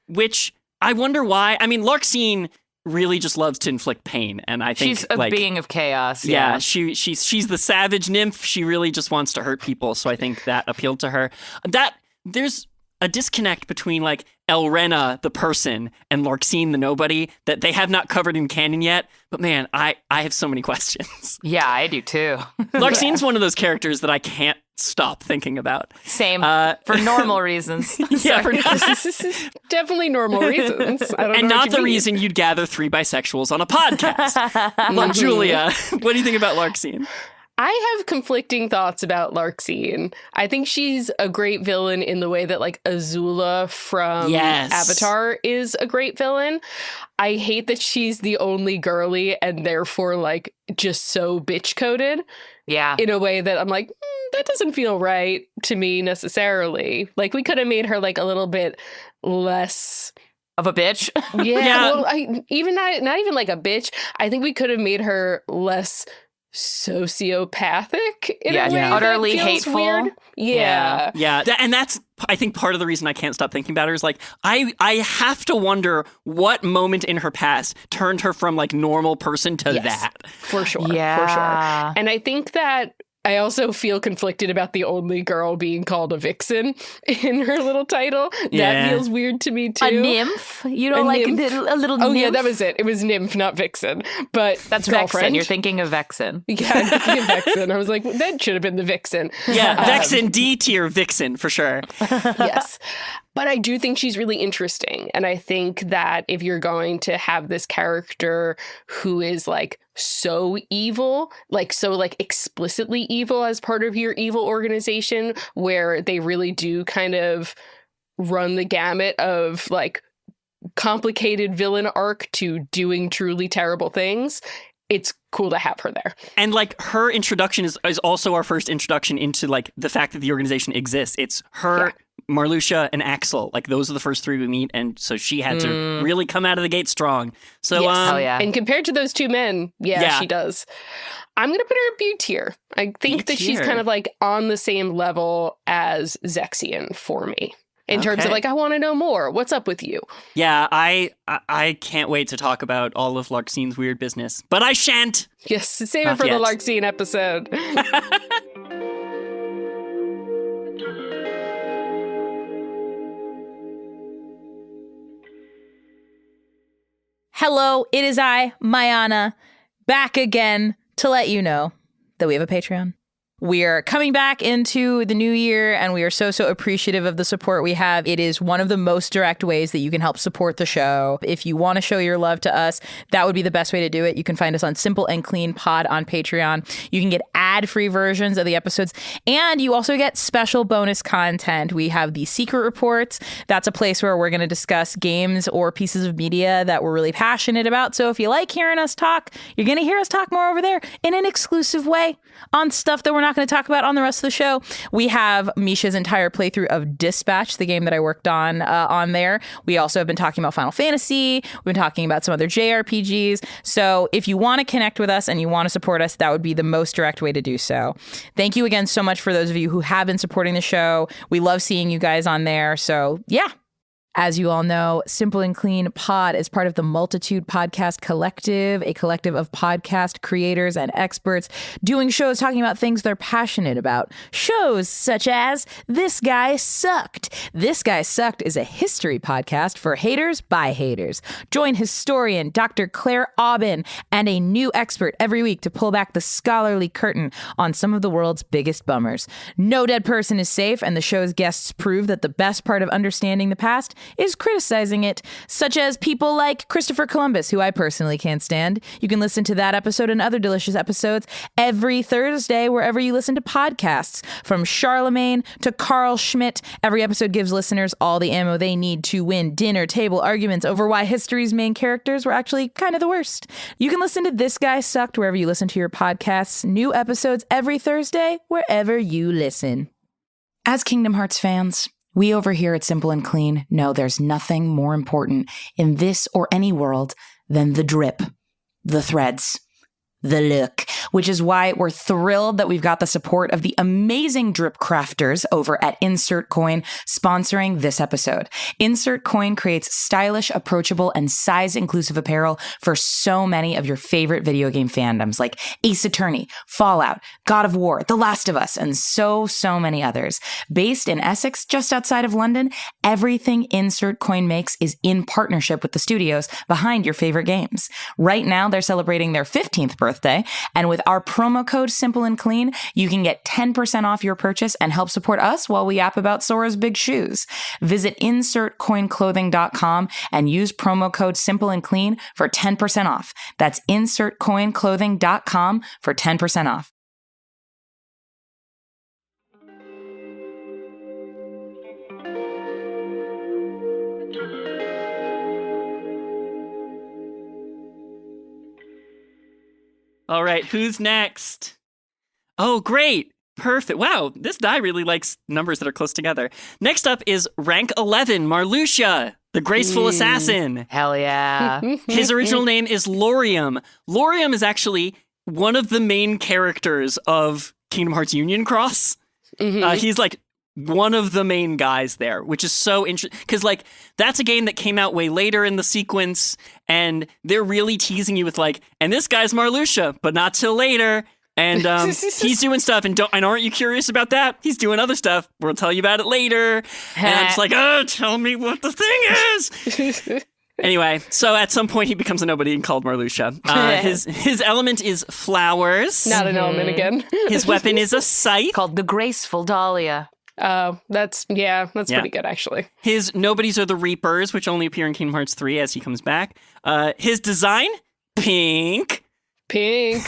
Which I wonder why. I mean, Larxene really just loves to inflict pain, and I think She's a being of chaos. yeah, she's the savage nymph. She really just wants to hurt people, so I think that appealed to her. There's a disconnect between like Elrena the person and Larxene the nobody that they have not covered in canon yet. But man, I have so many questions. Yeah, I do too. Larxene's one of those characters that I can't stop thinking about. Same. For normal reasons. Yeah, for Definitely normal reasons. I don't know and what not you the mean. reason you'd gather 3 bisexuals on a podcast. Like, Julia, what do you think about Larxene? I have conflicting thoughts about Larxene. I think she's a great villain in the way that like Azula from Avatar is a great villain. I hate that she's the only girly and therefore like just so bitch coded. Yeah. In a way that I'm like, that doesn't feel right to me necessarily. Like we could have made her like a little bit less of a bitch. Yeah. Well, not even like a bitch. I think we could have made her less sociopathic in a way utterly that feels hateful. Weird. Yeah. And that's, I think, part of the reason I can't stop thinking about her is like, I have to wonder what moment in her past turned her from like normal person to that. For sure. Yeah. For sure. And I think that I also feel conflicted about the only girl being called a vixen in her little title. Yeah. That feels weird to me too. A nymph? You know, like nymph? a little Oh nymph? yeah, that was it. It was nymph, not vixen. But That's girlfriend. Vexen. You're thinking of Vexen. Yeah, I'm thinking of Vexen. I was like, well, that should have been the vixen. Yeah, Vexen, D tier Vixen for sure. Yes. But I do think she's really interesting. And I think that if you're going to have this character who is like so evil, like so like explicitly evil as part of your evil organization, where they really do kind of run the gamut of like complicated villain arc to doing truly terrible things, it's cool to have her there. And like her introduction is also our first introduction into like the fact that the organization exists. It's her, Marluxia, and Axel. Like those are the first three we meet, and so she had to really come out of the gate strong. So yes. Oh yeah. And compared to those two men, she does. I'm gonna put her in B tier. I think that she's kind of like on the same level as Zexion for me. In terms of like, I want to know more. What's up with you? Yeah, I can't wait to talk about all of Larxine's weird business, but I shan't. Yes, save Not it for yet. the Larxine episode. Hello, it is I, Mayanna, back again to let you know that we have a Patreon. We are coming back into the new year, and we are so appreciative of the support we have. It is one of the most direct ways that you can help support the show. If you want to show your love to us, that would be the best way to do it. You can find us on Simple and Clean Pod on Patreon. You can get ad-free versions of the episodes, and you also get special bonus content. We have the Secret Reports. That's a place where we're going to discuss games or pieces of media that we're really passionate about. So if you like hearing us talk, you're going to hear us talk more over there in an exclusive way on stuff that we're not going to talk about on the rest of the show. We have Mischa's entire playthrough of Dispatch, the game that I worked on there. We also have been talking about Final Fantasy. We've been talking about some other JRPGs. So if you want to connect with us and you want to support us, that would be the most direct way to do so. Thank you again so much for those of you who have been supporting the show. We love seeing you guys on there. So yeah. As you all know, Simple and Clean Pod is part of the Multitude Podcast Collective, a collective of podcast creators and experts doing shows talking about things they're passionate about. Shows such as This Guy Sucked. This Guy Sucked is a history podcast for haters by haters. Join historian Dr. Claire Aubin and a new expert every week to pull back the scholarly curtain on some of the world's biggest bummers. No dead person is safe, and the show's guests prove that the best part of understanding the past is criticizing it, such as people like Christopher Columbus, who I personally can't stand. You can listen to that episode and other delicious episodes every Thursday wherever you listen to podcasts. From Charlemagne to Carl Schmitt, every episode gives listeners all the ammo they need to win dinner table arguments over why history's main characters were actually kind of the worst. You can listen to This Guy Sucked wherever you listen to your podcasts. New episodes every Thursday wherever you listen. As Kingdom Hearts fans, we over here at Simple and Clean know there's nothing more important in this or any world than the drip, the threads, the look, which is why we're thrilled that we've got the support of the amazing drip crafters over at Insert Coin sponsoring this episode. Insert Coin creates stylish, approachable, and size-inclusive apparel for so many of your favorite video game fandoms like Ace Attorney, Fallout, God of War, The Last of Us, and so many others. Based in Essex, just outside of London, everything Insert Coin makes is in partnership with the studios behind your favorite games. Right now, they're celebrating their 15th birthday, and with our promo code Simple and Clean, you can get 10% off your purchase and help support us while we yap about Sora's big shoes. Visit insertcoinclothing.com and use promo code Simple and Clean for 10% off. That's insertcoinclothing.com for 10% off. All right, who's next? Oh, great. Perfect. Wow, this die really likes numbers that are close together. Next up is rank 11, Marluxia, the graceful assassin. Hell yeah. His original name is Laurium. Laurium is actually one of the main characters of Kingdom Hearts Union Cross. He's like one of the main guys there, which is so interesting because like that's a game that came out way later in the sequence, and they're really teasing you with like, and this guy's Marluxia, but not till later. And he's doing stuff, and aren't you curious about that? He's doing other stuff. We'll tell you about it later. And I'm just like, oh, tell me what the thing is. Anyway, so at some point he becomes a nobody and called Marluxia. His element is flowers. Not an element again. His weapon is a scythe. Called the Graceful Dahlia. Oh, that's pretty good, actually. His nobodies are the Reapers, which only appear in Kingdom Hearts 3 as he comes back. His design, pink. Pink.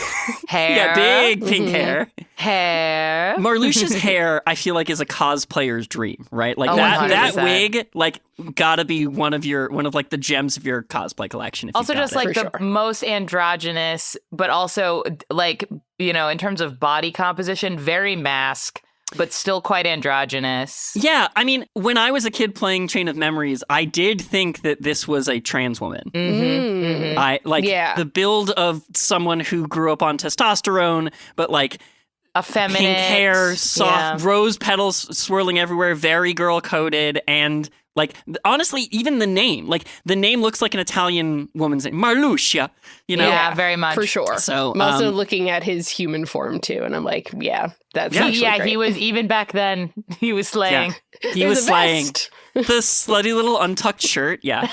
Hair. Yeah, big pink hair. Hair. Marluxia's hair, I feel like, is a cosplayer's dream, right? Like 100%. that wig, like, gotta be one of like the gems of your cosplay collection. If Also, you got just it. like the most androgynous, but also like, you know, in terms of body composition, very mask, but still quite androgynous. Yeah, I mean, when I was a kid playing Chain of Memories, I did think that this was a trans woman. I like the build of someone who grew up on testosterone, but like effeminate, pink hair, soft rose petals swirling everywhere, very girl coded, and like honestly, even the name looks like an Italian woman's name, Marluxia. You know, yeah, very much for sure. So I'm also looking at his human form too, and I'm like, that's actually great. He was even back then. He was slaying. Yeah. He was slaying. The slutty little untucked shirt, yeah.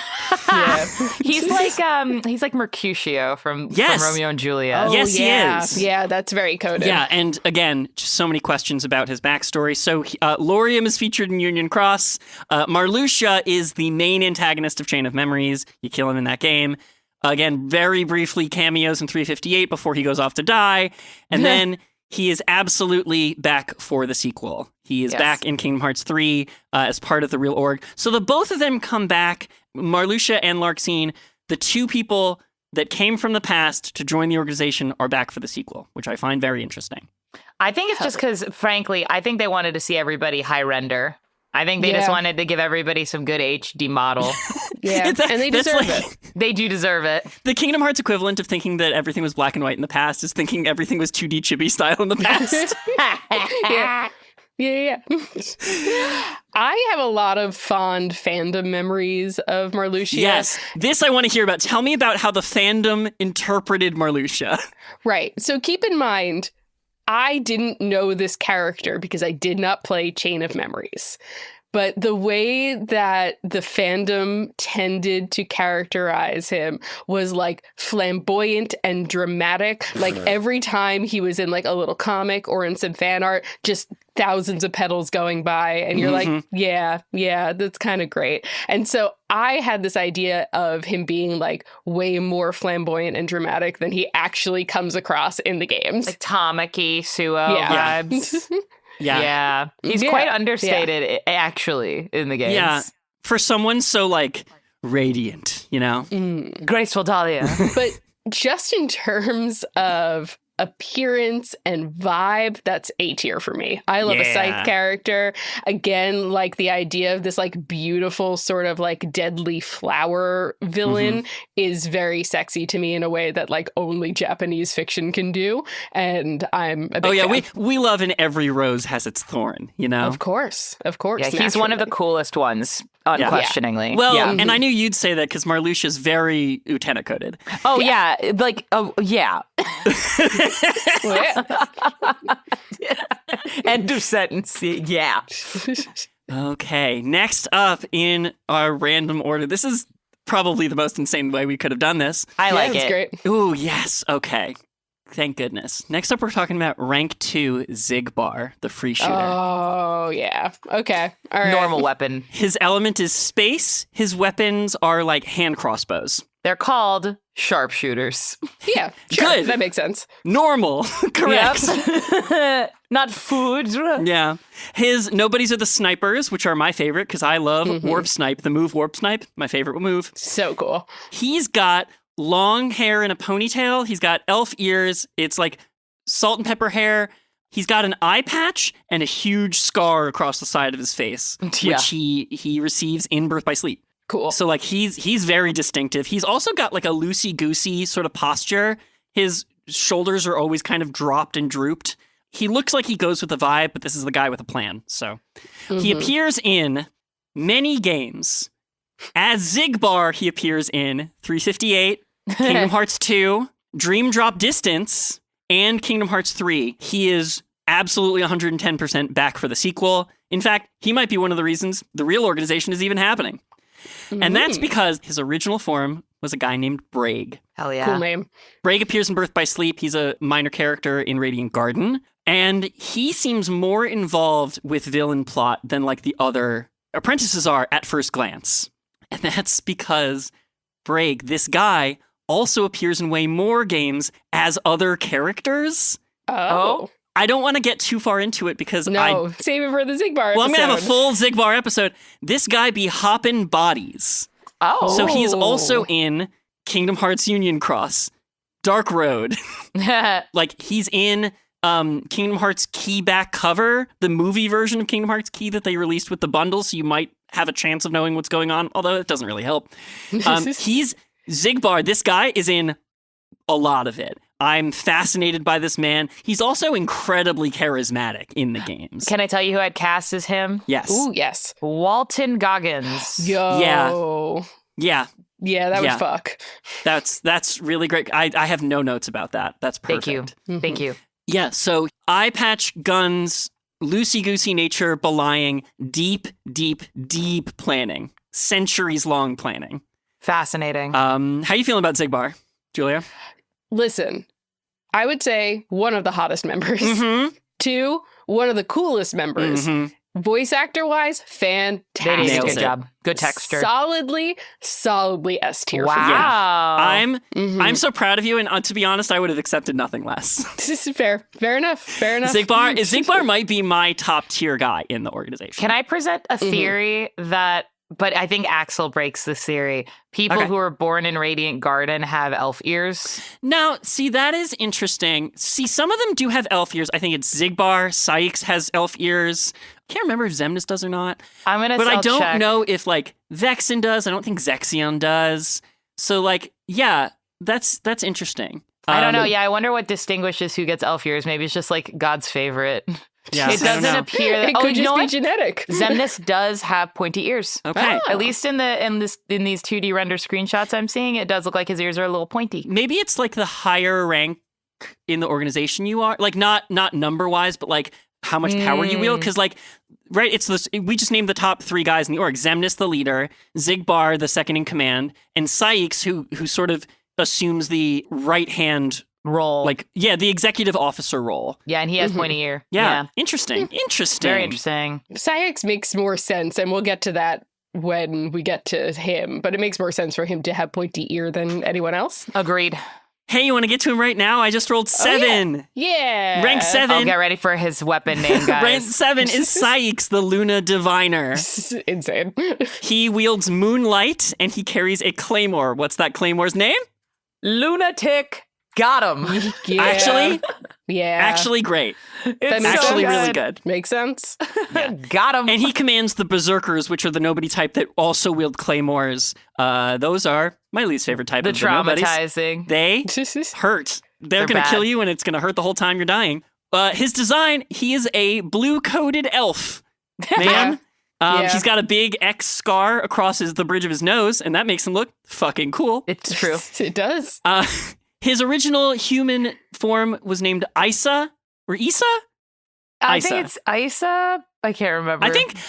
He's like Mercutio from Romeo and Juliet. Oh, yes, he is. Yeah, that's very coded. Yeah, and again, just so many questions about his backstory. So, Laurium is featured in Union Cross. Marluxia is the main antagonist of Chain of Memories. You kill him in that game. Again, very briefly cameos in 358 before he goes off to die. And then he is absolutely back for the sequel. He is back in Kingdom Hearts 3 as part of the real org. So the both of them come back, Marluxia and Larxene, the two people that came from the past to join the organization are back for the sequel, which I find very interesting. I think it's just because, frankly, I think they wanted to see everybody high render. I think they just wanted to give everybody some good HD model. And they deserve it. They do deserve it. The Kingdom Hearts equivalent of thinking that everything was black and white in the past is thinking everything was 2D chibi style in the past. Yeah. I have a lot of fond fandom memories of Marluxia. Yes, this I want to hear about. Tell me about how the fandom interpreted Marluxia. Right. So keep in mind, I didn't know this character because I did not play Chain of Memories. But the way that the fandom tended to characterize him was like flamboyant and dramatic. Like every time he was in like a little comic or in some fan art, just thousands of petals going by. And you're like, yeah, that's kind of great. And so I had this idea of him being like way more flamboyant and dramatic than he actually comes across in the games. Like Tamaki, Suo vibes. Yeah. He's quite understated, actually, in the games. Yeah. For someone so, like, radiant, you know? Graceful Dahlia. But just in terms of appearance and vibe, that's A tier for me. I love a Scythe character. Again, like the idea of this like beautiful sort of like deadly flower villain is very sexy to me in a way that like only Japanese fiction can do. And I'm a big fan. We love in every rose has its thorn, you know? Of course. Yeah, he's one of the coolest ones, unquestioningly. Yeah. Well, and I knew you'd say that because Marluxia's very Utena coded. Oh, yeah. Like, yeah. End of sentence. Yeah. Okay. Next up in our random order. This is probably the most insane way we could have done this. I like it. Great. Ooh, yes. Okay. Thank goodness. Next up, we're talking about rank 2 Zigbar, the free shooter. Oh, yeah. Okay. All right. Normal weapon. His element is space. His weapons are like hand crossbows. They're called sharpshooters. Yeah, sure. Good. That makes sense. Normal. Correct. Yep. Not food. Yeah. His nobodies are the snipers, which are my favorite because I love warp snipe. The move warp snipe, my favorite move. So cool. He's got long hair and a ponytail. He's got elf ears. It's like salt and pepper hair. He's got an eye patch and a huge scar across the side of his face, which he receives in Birth by Sleep. Cool. So like he's very distinctive. He's also got like a loosey-goosey sort of posture. His shoulders are always kind of dropped and drooped. He looks like he goes with the vibe, but this is the guy with a plan. So he appears in many games. As Xigbar, he appears in 358, Kingdom Hearts 2, Dream Drop Distance, and Kingdom Hearts 3. He is absolutely 110% back for the sequel. In fact, he might be one of the reasons the real organization is even happening. And that's because his original form was a guy named Braig. Hell yeah. Cool name. Braig appears in Birth by Sleep. He's a minor character in Radiant Garden. And he seems more involved with villain plot than like the other apprentices are at first glance. And that's because Braig, this guy, also appears in way more games as other characters. Oh. I don't want to get too far into it because save it for the Xigbar episode. Well, I'm going to have a full Xigbar episode. This guy be hopping bodies. Oh. So he's also in Kingdom Hearts Union Cross, Dark Road. Like he's in Kingdom Hearts Key back cover, the movie version of Kingdom Hearts Key that they released with the bundle, so you might have a chance of knowing what's going on, although it doesn't really help. He's Xigbar. This guy is in a lot of it. I'm fascinated by this man. He's also incredibly charismatic in the games. Can I tell you who I'd cast as him? Yes. Ooh, yes. Walton Goggins. Yo. Yeah. Yeah, that would fuck. That's really great. I have no notes about that. That's perfect. Thank you. Thank you. Yeah, so eye patch guns, loosey-goosey nature belying deep, deep, deep planning. Centuries-long planning. Fascinating. How you feeling about Xigbar, Julia? Listen, I would say one of the hottest members. 2, one of the coolest members. Voice actor wise, fantastic. They did a Nails good it. job. Good texture. Solidly S tier. Wow. I'm so proud of you, and to be honest, I would have accepted nothing less. This is fair. Fair enough. Fair enough. Xigbar might be my top tier guy in the organization. Can I present a theory that, but I think Axel breaks this theory. People who are born in Radiant Garden have elf ears. Now, see, that is interesting. See, some of them do have elf ears. I think it's Xigbar. Sykes has elf ears. Can't remember if Xemnas does or not. I'm gonna. But I don't check. know if like Vexen does. I don't think Zexion does. So like, yeah, that's interesting. I don't know. Yeah, I wonder what distinguishes who gets elf ears. Maybe it's just like God's favorite. Yeah, it doesn't appear that. It could just be what? genetic. Xemnas does have pointy ears. Okay. At least in these 2D render screenshots I'm seeing, it does look like his ears are a little pointy. Maybe it's like the higher rank in the organization you are, like not number wise, but like how much power you wield. Because like, right, it's this. We just named the top 3 guys in the org: Xemnas, the leader; Xigbar, the second in command; and Sykes, who sort of assumes the right hand role. Like, yeah, the executive officer role. Yeah, and he has pointy ear. Yeah. Interesting. Very interesting. Sykes makes more sense, and we'll get to that when we get to him, but it makes more sense for him to have pointy ear than anyone else. Agreed. Hey, you want to get to him right now? I just rolled 7. Oh, yeah. Rank 7. Oh, get ready for his weapon name, guys. Rank 7 is Sykes, the Luna Diviner. Insane. He wields Moonlight, and he carries a claymore. What's that claymore's name? Lunatic. Got him. Yeah. Actually great. It's actually so really good. Makes sense. Got him. And he commands the Berserkers, which are the nobody type that also wield claymores. Those are my least favorite type the of the nobodies. traumatizing. They hurt. They're going to bad. kill you, and it's going to hurt the whole time you're dying. His design, he is a blue-coated elf. Man. He's got a big X scar across the bridge of his nose, and that makes him look fucking cool. It's true. It does. His original human form was named Isa or Isa? I Isa. think it's Isa. I can't remember.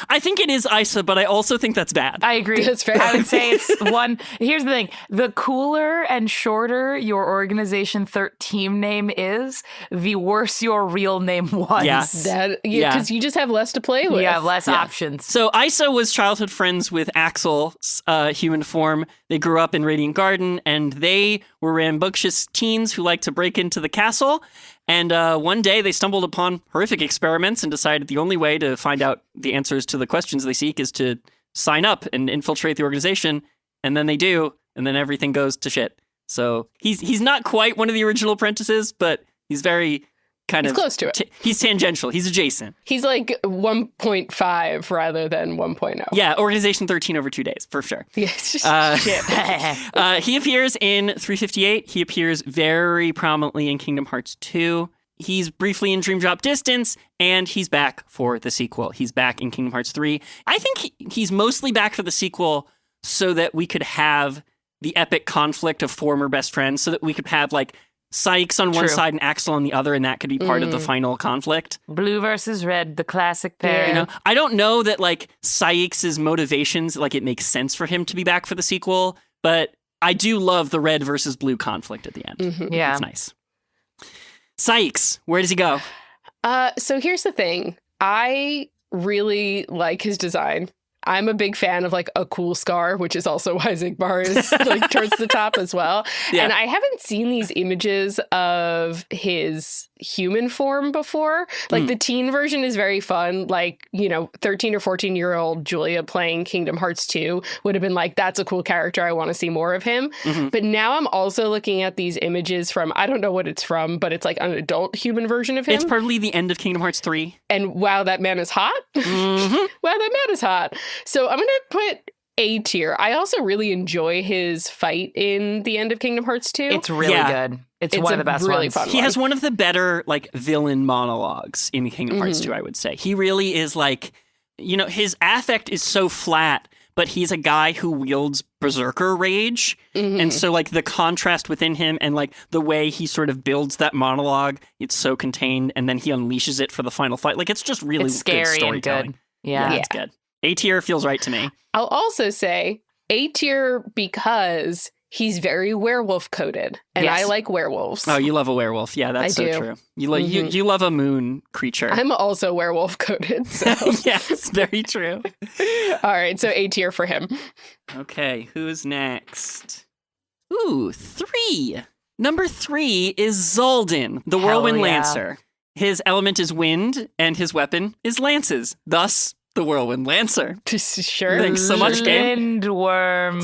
I think it is Isa, but I also think that's bad. I agree. That's fair. I would say it's one. Here's the thing: the cooler and shorter your Organization XIII team name is, the worse your real name was. Yeah. Because you just have less to play with. You have less options. So Isa was childhood friends with Axel's human form. They grew up in Radiant Garden, and they were rambunctious teens who liked to break into the castle. And one day they stumbled upon horrific experiments and decided the only way to find out the answers to the questions they seek is to sign up and infiltrate the organization. And then they do, and then everything goes to shit. So he's not quite one of the original apprentices, but he's very kind He's of close to it. He's tangential. He's adjacent. He's like 1.5 rather than 1.0. Yeah, Organization XIII over 2 days, for sure. Yes. Shit. He appears in 358. He appears very prominently in Kingdom Hearts 2. He's briefly in Dream Drop Distance, and he's back for the sequel. He's back in Kingdom Hearts 3. I think he's mostly back for the sequel so that we could have the epic conflict of former best friends, so that we could have, like, Sykes on one side and Axel on the other, and that could be part of the final conflict. Blue versus red, the classic pair. You know, I don't know that, like, Sykes' motivations, like, it makes sense for him to be back for the sequel, but I do love the red versus blue conflict at the end. Mm-hmm. Yeah. It's nice. Sykes, where does he go? So here's the thing. I really like his design. I'm a big fan of like a cool scar, which is also why Zigbar is like towards the top as well. Yeah. And I haven't seen these images of his human form before. Like the teen version is very fun. Like, you know, 13 or 14-year-old Julia playing Kingdom Hearts 2 would have been like, that's a cool character. I want to see more of him. Mm-hmm. But now I'm also looking at these images from, I don't know what it's from, but it's like an adult human version of him. It's probably the end of Kingdom Hearts 3. And wow, that man is hot. Mm-hmm. Wow, that man is hot. So I'm going to put A tier. I also really enjoy his fight in the end of Kingdom Hearts 2. It's really good. It's one of the best really ones. fun He has one of the better, like, villain monologues in Kingdom Hearts 2, I would say. He really is, like, you know, his affect is so flat, but he's a guy who wields berserker rage. And so, like, the contrast within him and, like, the way he sort of builds that monologue, it's so contained, and then he unleashes it for the final fight. Like, it's just really It's scary good and storytelling. good. Yeah. It's good. A tier feels right to me. I'll also say A tier because he's very werewolf coded. And Yes. I like werewolves. Oh, you love a werewolf. Yeah, that's I so do. true. You love a moon creature. I'm also werewolf coded. So. Yes, very true. All right. So A tier for him. Okay, who's next? Ooh, 3. Number 3 is Zaldin, the Hell Whirlwind yeah. Lancer. His element is wind, and his weapon is lances. Thus, the Whirlwind Lancer. Sure. Thanks so much, game. Lindworm.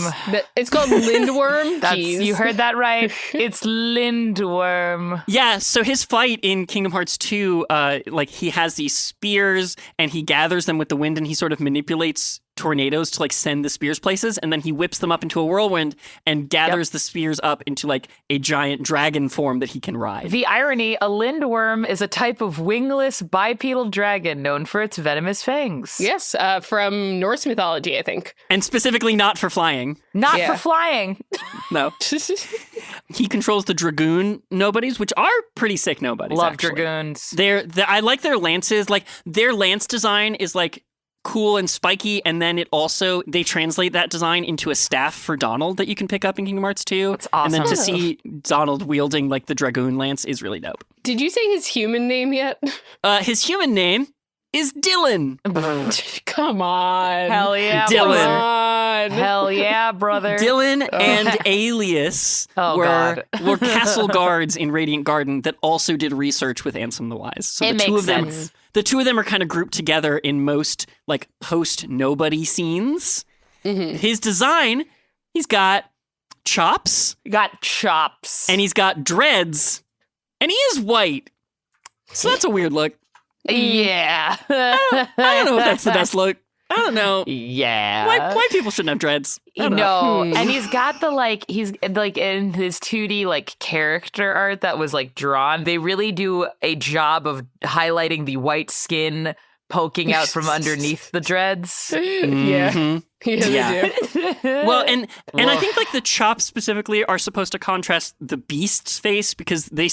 It's called Lindworm. Jeez. You heard that right. It's Lindworm. Yeah, so his fight in Kingdom Hearts 2, like, he has these spears, and he gathers them with the wind, and he sort of manipulates tornadoes to, like, send the spears places, and then he whips them up into a whirlwind and gathers the spears up into, like, a giant dragon form that he can ride. The irony, a lindworm is a type of wingless bipedal dragon known for its venomous fangs. Yes, from Norse mythology, I think. And specifically not for flying. Not Yeah. for flying. No. He controls the Dragoon nobodies, which are pretty sick nobodies. Love actually. dragoons. I like their lances. Like, their lance design is, like, cool and spiky, and then they translate that design into a staff for Donald that you can pick up in Kingdom Hearts 2. It's awesome. And then to see Donald wielding, like, the Dragoon lance is really dope. Did you say his human name yet? His human name is Dylan. Come on. Hell yeah, Dylan. brother. Come on. Hell yeah, brother. Dylan and Alias were castle guards in Radiant Garden that also did research with Ansem the Wise. So It the two makes of them, sense. the two of them are kind of grouped together in most, like, post nobody scenes. His design, he's got chops You got chops. and he's got dreads, and he is white. So that's a weird look. Yeah. I don't know if that's the best look. I don't know. Yeah. White people shouldn't have dreads. I don't know. No, and he's got he's like in his 2D like character art that was like drawn. They really do a job of highlighting the white skin poking out from underneath the dreads. Yeah. Mhm. Yeah, they do. Well, and I think, like, the chops specifically are supposed to contrast the Beast's face because they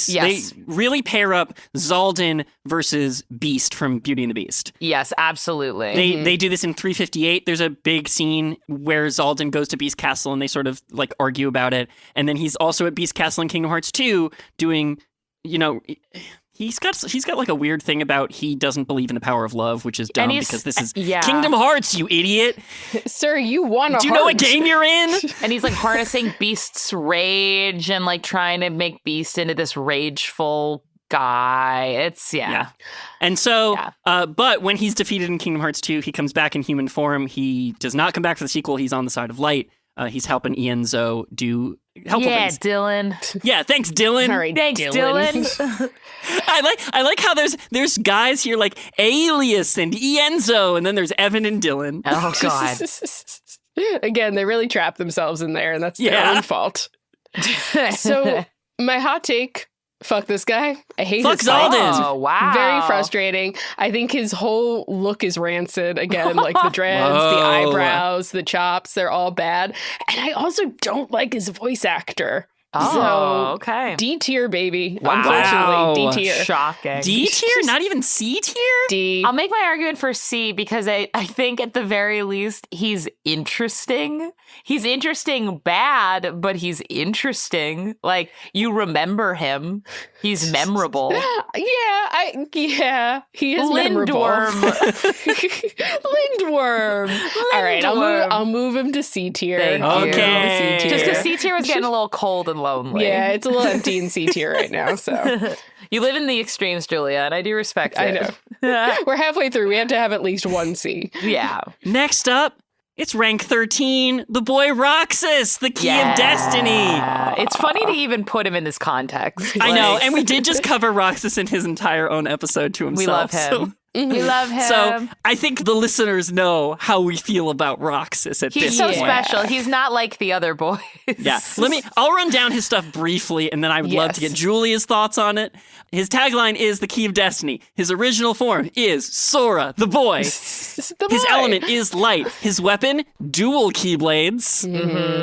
really pair up Zaldin versus Beast from Beauty and the Beast. Yes, absolutely. They do this in 358. There's a big scene where Zaldin goes to Beast Castle and they sort of, like, argue about it. And then he's also at Beast Castle in Kingdom Hearts 2 doing, you know, he's got like a weird thing about he doesn't believe in the power of love, which is dumb because this is Kingdom Hearts, you idiot. Sir, you won a Do you know what game you're in? And he's like harnessing Beast's rage and like trying to make Beast into this rageful guy. It's And so, but when he's defeated in Kingdom Hearts 2, he comes back in human form. He does not come back for the sequel. He's on the side of light. He's helping Ienzo do helpful Yeah, things. Dylan. Yeah, thanks, Dylan. All right, Thanks, Dylan. I like how there's guys here like Alias and Ienzo, and then there's Evan and Dylan. Oh, God. Again, they really trap themselves in there, and that's their Yeah. own fault. So, my hot take, fuck this guy. I hate Fuck his fight. Zaldin. Oh, wow. Very frustrating. I think his whole look is rancid. Again, like the dreads, the Whoa. eyebrows, the chops, they're all bad. And I also don't like his voice actor. Oh, So, okay. D tier, baby. Wow. Unfortunately, D tier. Shocking. D tier, not even C tier. D. I'll make my argument for C because I think at the very least he's interesting. He's interesting bad, but he's interesting. Like, you remember him. He's memorable. Yeah, he is memorable. Lindworm. All right, I'll move him to C tier. Thank I'll you. give him a Okay. C Just tier. because C tier was getting a little cold and lonely. Yeah, it's a little empty in C tier right now, so You live in the extremes, Julia, and I do respect it. I know. We're halfway through. We have to have at least one C. Yeah. Next up, it's rank 13, the boy Roxas, the key of destiny. It's funny to even put him in this context. I know, Like, and we did just cover Roxas in his entire own episode to himself. we love so- him. We love him. So I think the listeners know how we feel about Roxas at He's this so point. special. He's not like the other boys. Yeah. I'll run down his stuff briefly, and then I would love to Yes. get Julia's thoughts on it. His tagline is the key of destiny. His original form is Sora, the boy. His element is light. His weapon, dual keyblades.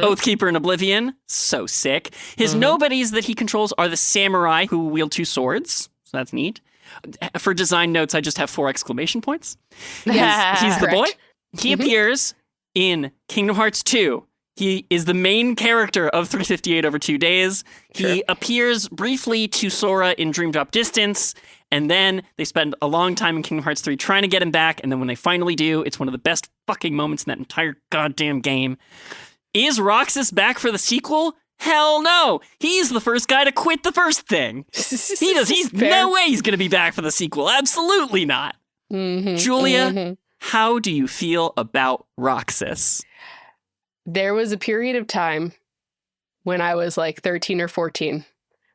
Oathkeeper and Oblivion. So sick. His nobodies that he controls are the samurai who wield 2 swords. So that's neat. For design notes, I just have 4 exclamation points. He's the boy. Correct. He appears in Kingdom Hearts 2. He is the main character of 358 over 2 days. He appears briefly to Sora in Dream Drop Distance, and then they spend a long time in Kingdom Hearts 3 trying to get him back, and then when they finally do, it's one of the best fucking moments in that entire goddamn game. Is Roxas back for the sequel? Hell no! He's the first guy to quit the first thing. He's Fair. no way he's going to be back for the sequel. Absolutely not. Julia, how do you feel about Roxas? There was a period of time when I was like 13 or 14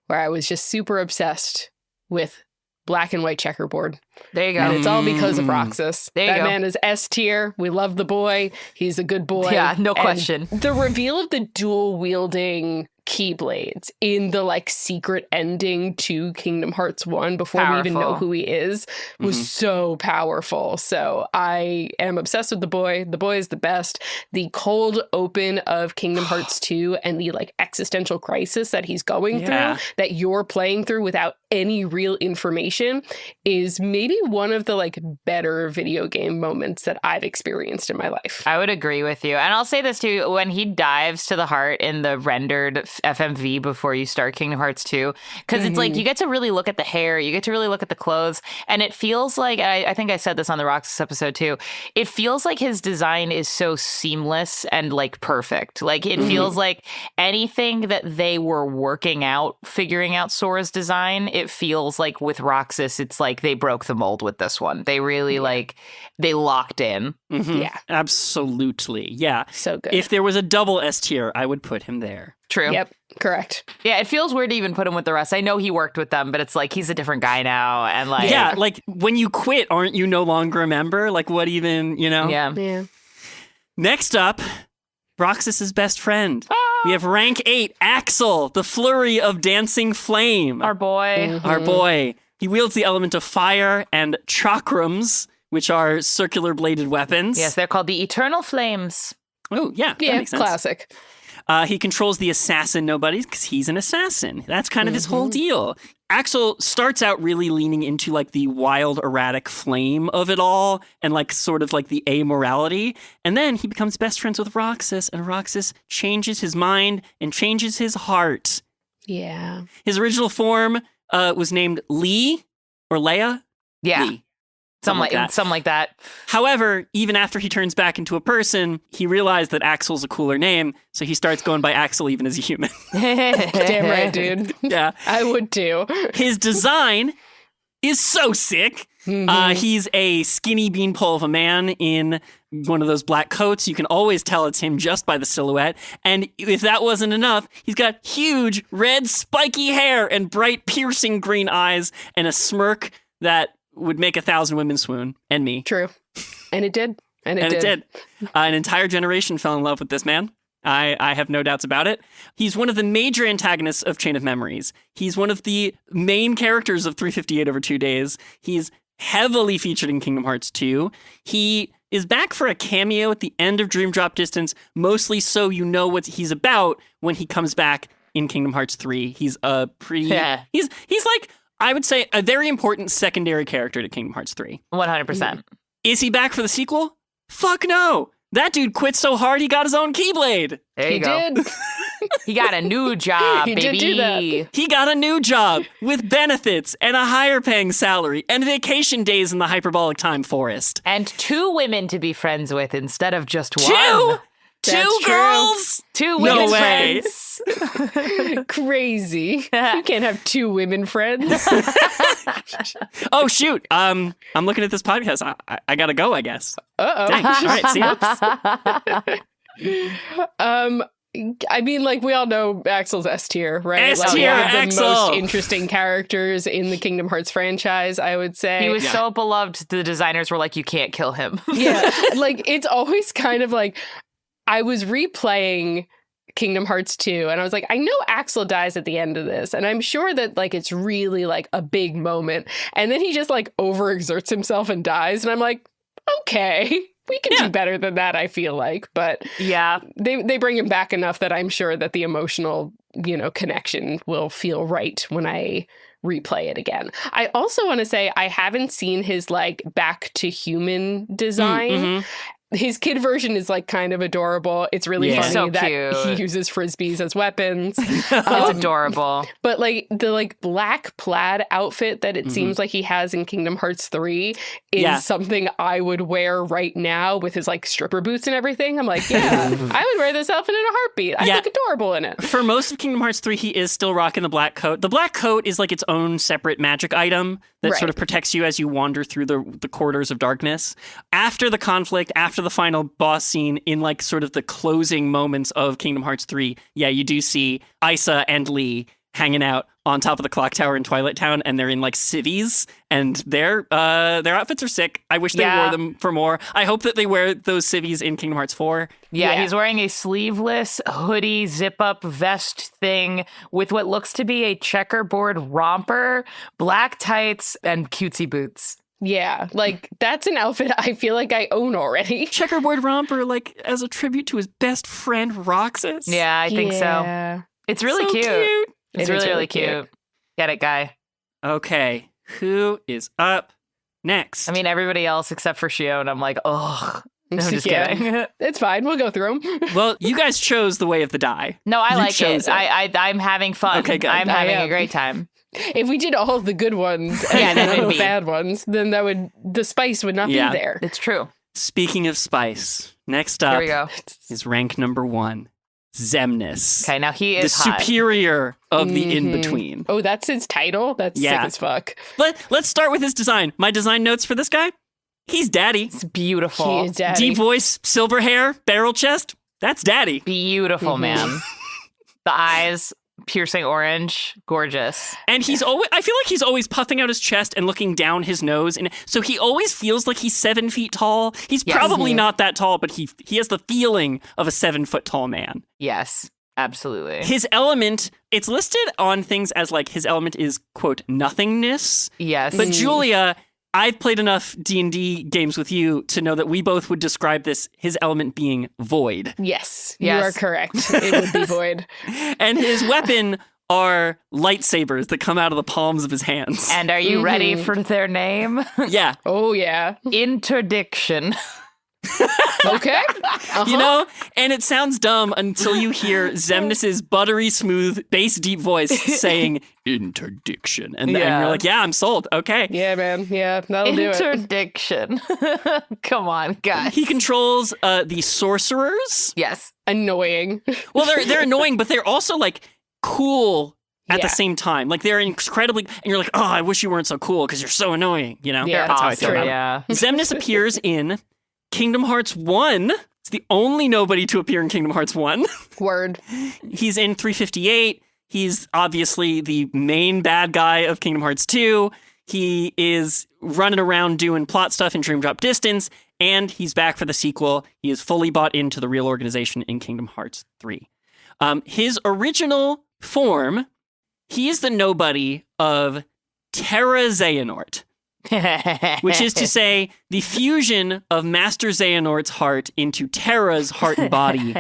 where I was just super obsessed with black and white checkerboard. There you go. And it's all because of Roxas. There you that go. man is S tier. We love the boy. He's a good boy. Yeah, no And question. The reveal of the dual wielding keyblades in the like secret ending to Kingdom Hearts 1 before we even know Powerful. who he is was so powerful. So I am obsessed with the boy. The boy is the best. The cold open of Kingdom Hearts 2 and the like existential crisis that he's going Yeah. through that you're playing through without any real information is maybe one of the like better video game moments that I've experienced in my life. I would agree with you. And I'll say this too, when he dives to the heart in the rendered FMV before you start Kingdom Hearts 2, because it's like you get to really look at the hair, you get to really look at the clothes, and it feels like, I think I said this on the Roxas episode too, it feels like his design is so seamless and like perfect. Like it feels like anything that they were working out, figuring out Sora's design, it feels like with Roxas, it's like they broke the mold with this one. They really like, they locked in. Yeah. Absolutely. Yeah. So good. If there was a double S tier, I would put him there. True. Yep, correct. Yeah, it feels weird to even put him with the rest. I know he worked with them, but it's like he's a different guy now. And like, Yeah, like when you quit, aren't you no longer a member? Like what even, you know? yeah. Yeah. Next up, Roxas's best friend. We have rank 8, Axel, the flurry of dancing flame. Our boy. Our boy. He wields the element of fire and chakrams, which are circular bladed weapons. Yes, they're called the Eternal Flames. Oh, yeah. That Yeah, makes sense. classic. He controls the assassin nobodies because he's an assassin. That's kind of his whole deal. Axel starts out really leaning into like the wild, erratic flame of it all and like sort of like the amorality. And then he becomes best friends with Roxas, and Roxas changes his mind and changes his heart. Yeah. His original form was named Lee or Leia. Yeah. Lee. Something like that. However, even after he turns back into a person, he realized that Axel's a cooler name, so he starts going by Axel even as a human. Damn right, dude. Yeah. I would too. His design is so sick. He's a skinny beanpole of a man in one of those black coats. You can always tell it's him just by the silhouette. And if that wasn't enough, he's got huge red spiky hair and bright piercing green eyes and a smirk that would make 1,000 women swoon. And me. True. And it did. And it did. An entire generation fell in love with this man. I have no doubts about it. He's one of the major antagonists of Chain of Memories. He's one of the main characters of 358 over 2 days. He's heavily featured in Kingdom Hearts 2. He is back for a cameo at the end of Dream Drop Distance, mostly so you know what he's about when he comes back in Kingdom Hearts 3. He's a pretty... Yeah. He's like, I would say, a very important secondary character to Kingdom Hearts 3. 100%. Is he back for the sequel? Fuck no! That dude quit so hard he got his own Keyblade. There you go. Did. He got a new job, He baby. did do that. He got a new job with benefits and a higher paying salary and vacation days in the hyperbolic time forest. And 2 women to be friends with instead of just 1. 2 That's girls? 2 No women way. friends. Crazy. You can't have 2 women friends. Oh, shoot. I'm looking at this podcast. I gotta go, I guess. Uh-oh. Dang. All right, see ya. I mean, like, we all know Axel's S tier, right? S Like, tier, one of the Axel! most interesting characters in the Kingdom Hearts franchise, I would say. He was so beloved, the designers were like, you can't kill him. Yeah, like, it's always kind of like, I was replaying Kingdom Hearts 2, and I was like, I know Axel dies at the end of this, and I'm sure that, like, it's really, like, a big moment. And then he just, like, overexerts himself and dies, and I'm like, okay. We can do better than that, I feel like. But Yeah. they bring him back enough that I'm sure that the emotional, connection will feel right when I replay it again. I also want to say I haven't seen his, like, back to human design. Mm-hmm. His kid version is, like, kind of adorable. It's really funny So that cute. he uses frisbees as weapons. It's adorable. But, like, the, like, black plaid outfit that it seems like he has in Kingdom Hearts 3 is something I would wear right now with his, like, stripper boots and everything. I'm like, yeah, I would wear this outfit in a heartbeat. I look adorable in it. For most of Kingdom Hearts 3, he is still rocking the black coat. The black coat is like its own separate magic item that sort of protects you as you wander through the corridors of darkness. After the conflict, after the final boss scene, in like sort of the closing moments of Kingdom Hearts 3, you do see Isa and Lee hanging out on top of the clock tower in Twilight Town, and they're in like civvies, and their outfits are sick. I wish they wore them for more. I hope that they wear those civvies in Kingdom Hearts 4. Yeah, he's wearing a sleeveless hoodie zip-up vest thing with what looks to be a checkerboard romper, black tights, and cutesy boots. Yeah, like, that's an outfit I feel like I own already. Checkerboard romper, like, as a tribute to his best friend, Roxas. Yeah, I think so. It's really So cute. It's It is really cute. Get it, guy. Okay, who is up next? I mean, everybody else except for Shion, I'm like, ugh. No, I'm just kidding. It's fine. We'll go through them. Well, you guys chose the way of the die. No, I You like chose it. I'm having fun. Okay, good. I'm having am. a great time. If we did all the good ones and then none it'd of the be- bad ones, then the spice would not be there. It's true. Speaking of spice, next Here up we go. is rank number 1, Xemnas. Okay, now he The is hot. superior of the in-between. Oh, that's his title? That's sick as fuck. Let's start with his design. My design notes for this guy? He's daddy. It's beautiful. He is daddy. Deep voice, silver hair, barrel chest. That's daddy. Beautiful, man. The eyes, piercing orange, gorgeous. And he's always, I feel like he's always puffing out his chest and looking down his nose. And so he always feels like he's 7 feet tall. He's probably not that tall, but he has the feeling of a 7 foot tall man. Yes, absolutely. His element, it's listed on things as like his element is, quote, nothingness. Yes. But Julia, I've played enough D&D games with you to know that we both would describe his element being void. Yes, you Yes. are correct. It would be void. And his weapon are lightsabers that come out of the palms of his hands. And are you ready for their name? Yeah. Oh, yeah. Interdiction. Okay. You know, and it sounds dumb until you hear Xemnas's buttery smooth bass deep voice saying interdiction. And then you're like, yeah, I'm sold. Okay. Yeah, man. Yeah, that'll do it. Interdiction. Come on, guys. He controls the sorcerers. Yes. Annoying. Well, they're annoying, but they're also like cool at the same time. Like they're incredibly, and you're like, oh, I wish you weren't so cool because you're so annoying, you know? Yeah, That's how I Awesome. feel about it. Yeah. Xemnas appears in Kingdom Hearts 1. It's the only nobody to appear in Kingdom Hearts 1. Word. He's in 358. He's obviously the main bad guy of Kingdom Hearts 2. He is running around doing plot stuff in Dream Drop Distance, and he's back for the sequel. He is fully bought into the real organization in Kingdom Hearts 3. His original form, he is the nobody of Terra Xehanort, which is to say the fusion of Master Xehanort's heart into Terra's heart and body.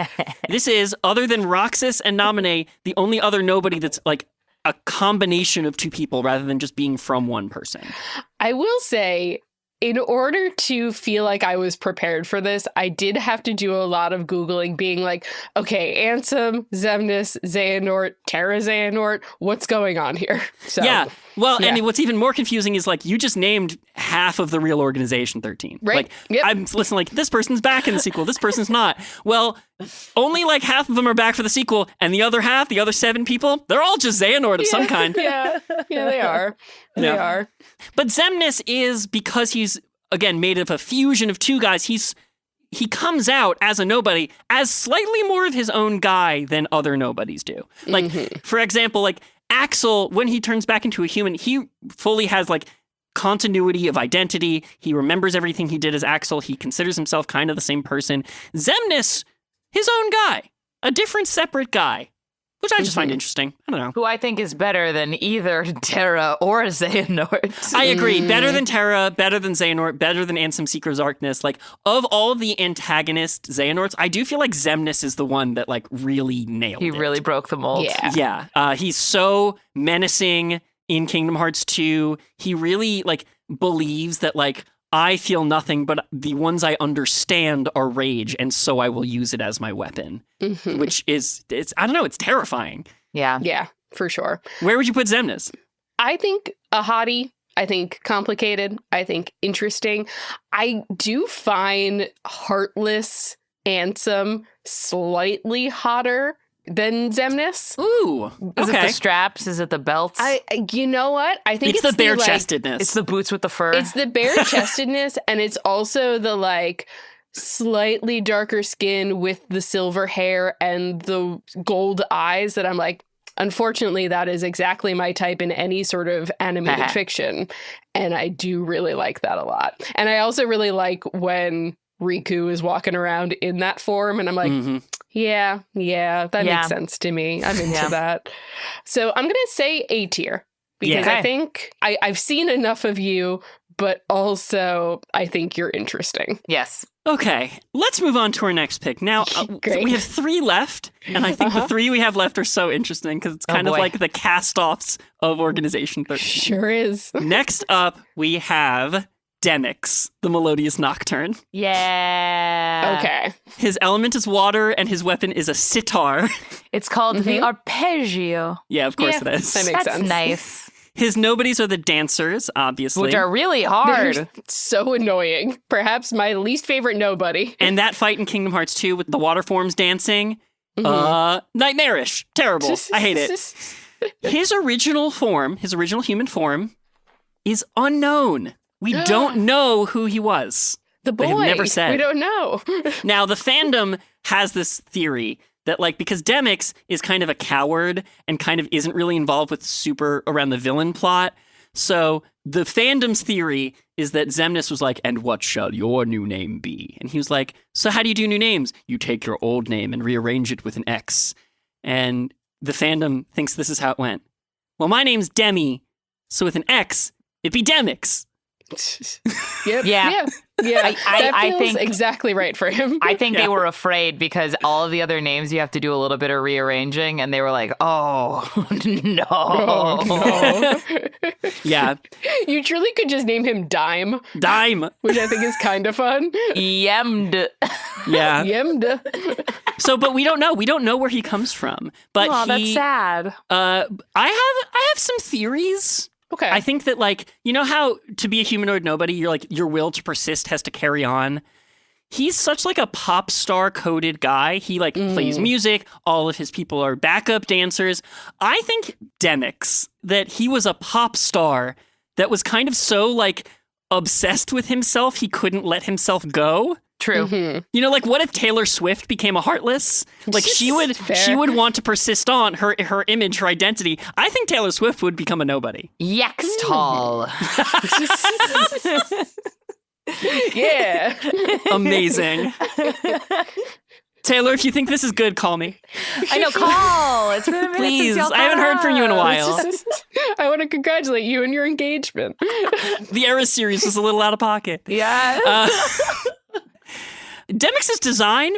This is, other than Roxas and Naminé, the only other nobody that's like a combination of two people rather than just being from one person. I will say, in order to feel like I was prepared for this, I did have to do a lot of Googling, being like, okay, Ansem, Xemnas, Xehanort, Terra Xehanort, what's going on here? So, Yeah. Well, and what's even more confusing is like you just named half of the real Organization 13. Right. Like Yep. I'm listening like this person's back in the sequel, this person's not. Well, only like half of them are back for the sequel, and the other half, the other 7 people, they're all just Xehanort of some kind. Yeah, they are. They Yeah. are. But Xemnas is, because he's again made of a fusion of two guys, he comes out as a nobody as slightly more of his own guy than other nobodies do. Like, for example, like Axel, when he turns back into a human, he fully has like continuity of identity. He remembers everything he did as Axel. He considers himself kind of the same person. Xemnas, his own guy, a different, separate guy, which I just find interesting. I don't know. Who I think is better than either Terra or Xehanort. I agree. Better than Terra, better than Xehanort, better than Ansem Seeker of Darkness. Like, of all the antagonist Xehanorts, I do feel like Xemnas is the one that, like, really nailed it. He really broke the mold. Yeah. Yeah. He's so menacing in Kingdom Hearts 2. He really, like, believes that, like, I feel nothing, but the ones I understand are rage, and so I will use it as my weapon. Which is, I don't know, it's terrifying. Yeah. Yeah, for sure. Where would you put Xemnas? I think a hottie. I think complicated. I think interesting. I do find heartless Ansem slightly hotter than Xemnas. Ooh, Is it okay. the straps? Is it the belts? You know what? I think It's the bare-chestedness. It's the boots with the fur. It's the bare-chestedness, and it's also the like slightly darker skin with the silver hair and the gold eyes that I'm like, unfortunately, that is exactly my type in any sort of animated fiction. And I do really like that a lot. And I also really like when Riku is walking around in that form, and I'm like, yeah, that makes sense to me. I'm into that. So I'm going to say A tier, because I think I've seen enough of you, but also I think you're interesting. Yes. Okay, let's move on to our next pick. Now, Great. we have 3 left, and I think the 3 we have left are so interesting because it's kind of like the cast-offs of Organization 13. Sure is. Next up, we have Demyx, the Melodious Nocturne. Yeah. Okay. His element is water, and his weapon is a sitar. It's called the arpeggio. Yeah, of course it is. That makes That's sense. nice. His nobodies are the dancers, obviously. Which are really hard. They're so annoying. Perhaps my least favorite nobody. And that fight in Kingdom Hearts 2 with the water forms dancing, nightmarish. Terrible. I hate it. His original form, his original human form, is unknown. We don't know who he was. The boy. They have never said. We don't know. Now, the fandom has this theory that, like, because Demyx is kind of a coward and kind of isn't really involved with super around the villain plot, so the fandom's theory is that Xemnas was like, and what shall your new name be? And he was like, so how do you do new names? You take your old name and rearrange it with an X. And the fandom thinks this is how it went. Well, my name's Demi, so with an X, it'd be Demyx. Yep. Yeah. Yeah. That I feels think exactly right for him. I think they were afraid because all of the other names you have to do a little bit of rearranging, and they were like, "Oh no, Yeah, You truly could just name him Dime, Dime. which I think is kind of fun. yemmed." Yeah. Yemd. So, but we don't know. We don't know where he comes from. But Oh, that's he, sad. I have some theories. Okay. I think that, like, you know how to be a humanoid nobody, you're like, your will to persist has to carry on. he's such like a pop star coded guy. He like plays music. All of his people are backup dancers. I think Demix, that he was a pop star that was kind of so like obsessed with himself he couldn't let himself go. True. You know, like what if Taylor Swift became a Heartless? Like she would want to persist on her image, her identity. I think Taylor Swift would become a nobody. Yaxtall. Yeah. Amazing. Taylor, if you think this is good, call me. I know, call. It's been a minute Please, since y'all I haven't heard from you in a while. I want to congratulate you on your engagement. The Era series was a little out of pocket. Yeah. Demix's design,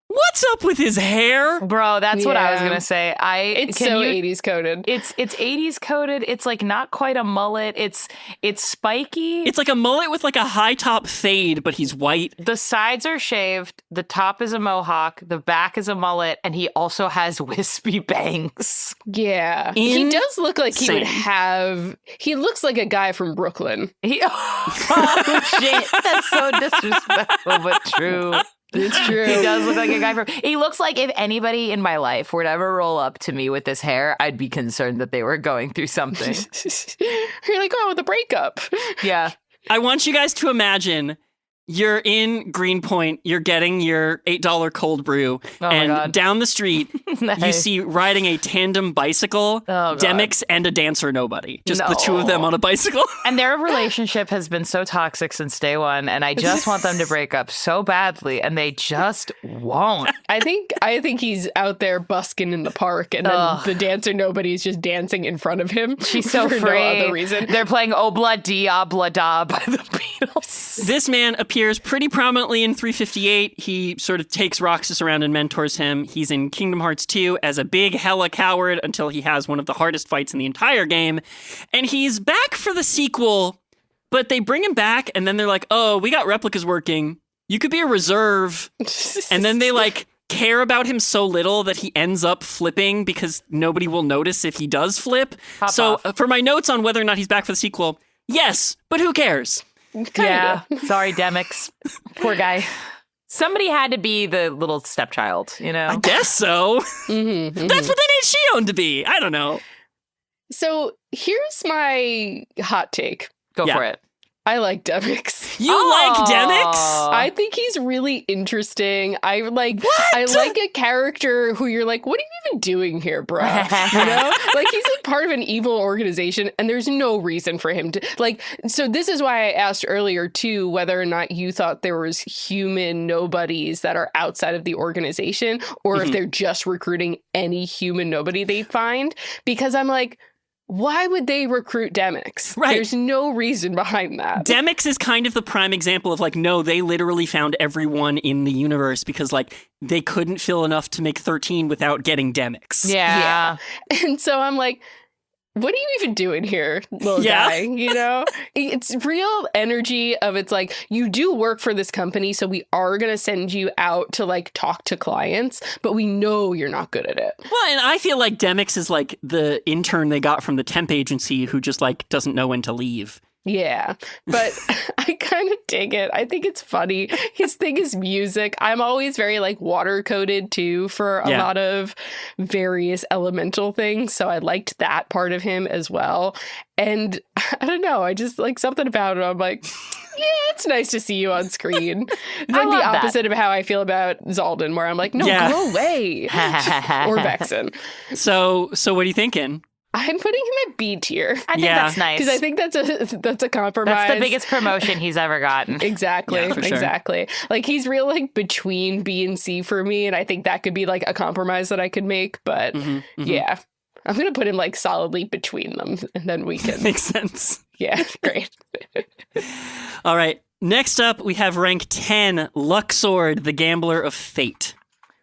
what's up with his hair? Bro, that's what I was going to say. It's so 80s coded. It's 80s coded. It's like not quite a mullet. It's spiky. It's like a mullet with like a high top fade, but he's white. The sides are shaved. The top is a mohawk. The back is a mullet. And he also has wispy bangs. Yeah. He does look like he would have... He looks like a guy from Brooklyn. Oh, shit. That's so disrespectful, but true. It's true. He does look like a guy from... He looks like if anybody in my life were to ever roll up to me with this hair, I'd be concerned that they were going through something. You're like, oh, the breakup. Yeah. I want you guys to imagine you're in Greenpoint, you're getting your $8 cold brew, and down the street, you see riding a tandem bicycle, Demix and a dancer nobody. Just the two of them on a bicycle. And their relationship has been so toxic since day one, and I just want them to break up so badly, and they just won't. I think he's out there busking in the park, and then the dancer nobody's just dancing in front of him. She's so for free. No other reason. They're playing Obla Dia Bla Da by the Beatles. This man appears pretty prominently in 358. He sort of takes Roxas around and mentors him. He's in Kingdom Hearts 2 as a big hella coward until he has one of the hardest fights in the entire game. And he's back for the sequel, but they bring him back and then they're like, oh, we got replicas working. You could be a reserve. And then they like care about him so little that he ends up flipping because nobody will notice if he does flip. For my notes on whether or not he's back for the sequel, yes, but who cares? Yeah. Sorry, Demix. Poor guy. Somebody had to be the little stepchild, you know? I guess so. That's what they need Shion to be. I don't know. So here's my hot take. Go for it. I like Demix. You like Demix? I think he's really interesting. I like a character who you're like, what are you even doing here, bro? You know? Like, he's a part of an evil organization, and there's no reason for him to... Like, so this is why I asked earlier, too, whether or not you thought there was human nobodies that are outside of the organization, or if they're just recruiting any human nobody they find. Because I'm like... Why would they recruit Demix? Right. There's no reason behind that. Demix is kind of the prime example of like, no, they literally found everyone in the universe because like they couldn't fill enough to make 13 without getting Demix. Yeah. And so I'm like, what are you even doing here, little guy? You know, it's real energy of it's like, you do work for this company, so we are going to send you out to like talk to clients, but we know you're not good at it. Well, and I feel like Demix is like the intern they got from the temp agency who just like doesn't know when to leave. Yeah, but I kind of dig it. I think it's funny. His thing is music. I'm always very like water coded too for a lot of various elemental things. So I liked that part of him as well. And I don't know. I just like something about it. I'm like, yeah, it's nice to see you on screen. It's like the opposite of how I feel about Zaldin, where I'm like, no, go away. Or Vexen. So what are you thinking? I'm putting him at B tier. I think that's nice. Because I think that's a compromise. That's the biggest promotion he's ever gotten. Exactly. Yeah, for sure. Exactly. Like, he's real like between B and C for me, and I think that could be like a compromise that I could make. But yeah, I'm going to put him like solidly between them, and then we can... Makes sense. Yeah, great. All right. Next up, we have rank 10, Luxord, the Gambler of Fate.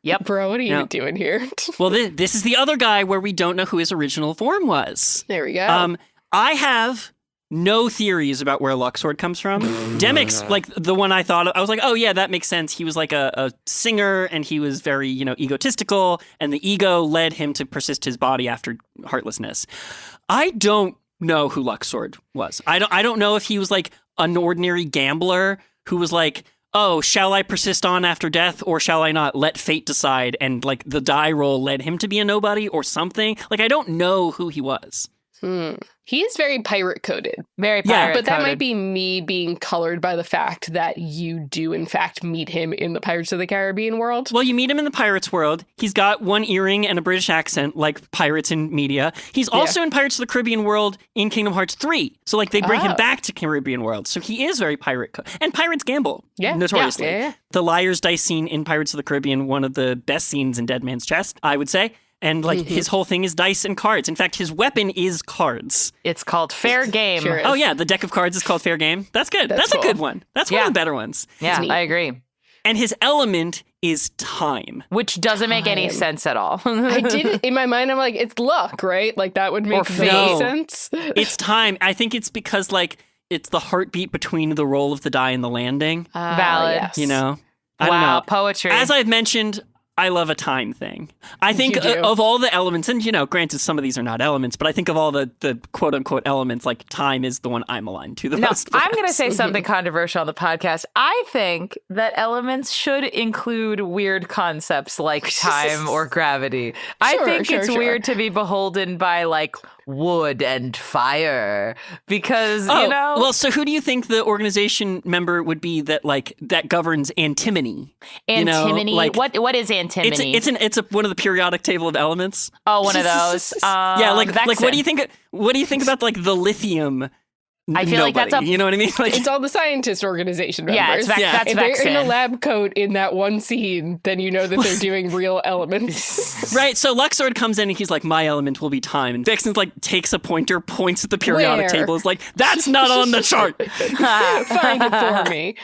Yep. Bro, what are you doing here? Well, this is the other guy where we don't know who his original form was. There we go. I have no theories about where Luxord comes from. Demix, like the one I thought of, I was like, oh yeah, that makes sense. He was like a singer and he was very, egotistical, and the ego led him to persist his body after heartlessness. I don't know who Luxord was. I don't know if he was like an ordinary gambler who was like oh, shall I persist on after death or shall I not? Let fate decide. And like the die roll led him to be a nobody or something. Like, I don't know who he was. He is very pirate coded. Very pirate But that coded. might be me being colored by the fact that you do, in fact, meet him in the Pirates of the Caribbean world. Well, you meet him in the Pirates world. He's got one earring and a British accent, like pirates in media. He's also in Pirates of the Caribbean world in Kingdom Hearts 3. So, like, they bring him back to Caribbean world. So he is very pirate. And pirates gamble, notoriously. Yeah. The Liar's Dice scene in Pirates of the Caribbean, one of the best scenes in Dead Man's Chest, I would say. And, like, his whole thing is dice and cards. In fact, his weapon is cards. It's called Fair Game. Sure is. Oh, yeah, the deck of cards is called Fair Game. That's good. That's cool. a good one. That's one of the better ones. Yeah, I agree. And his element is time. Which doesn't make any sense at all. I did, in my mind, I'm like, it's luck, right? Like, that would make fate. sense. It's time. I think it's because, like, it's the heartbeat between the roll of the die and the landing. Valid. Yes. You know? I don't Wow, know. poetry. As I've mentioned, I love a time thing. I think You do. of all the elements, and, you know, granted, some of these are not elements, but I think of all the quote-unquote elements, like time is the one I'm aligned to the No, most. I'm going to say something controversial on the podcast. I think that elements should include weird concepts like time or gravity. I think it's weird to be beholden by like wood and fire because, you know. Well, so who do you think the organization member would be that governs antimony? Antimony? You know, like, what is antimony? It's one of the periodic table of elements. Oh, one of those. Yeah, like what Vexen. do you think? What do you think about like the lithium? I feel like that's you know what I mean? Like, It's all the scientist organization members. Yeah, it's that's If they're in a Vexen. lab coat in that one scene, then you know that they're doing real elements. right. So Luxord comes in and he's like, my element will be time. And Vixen like takes a pointer, points at the periodic Where? table, is like, that's not on the chart. Find it for me.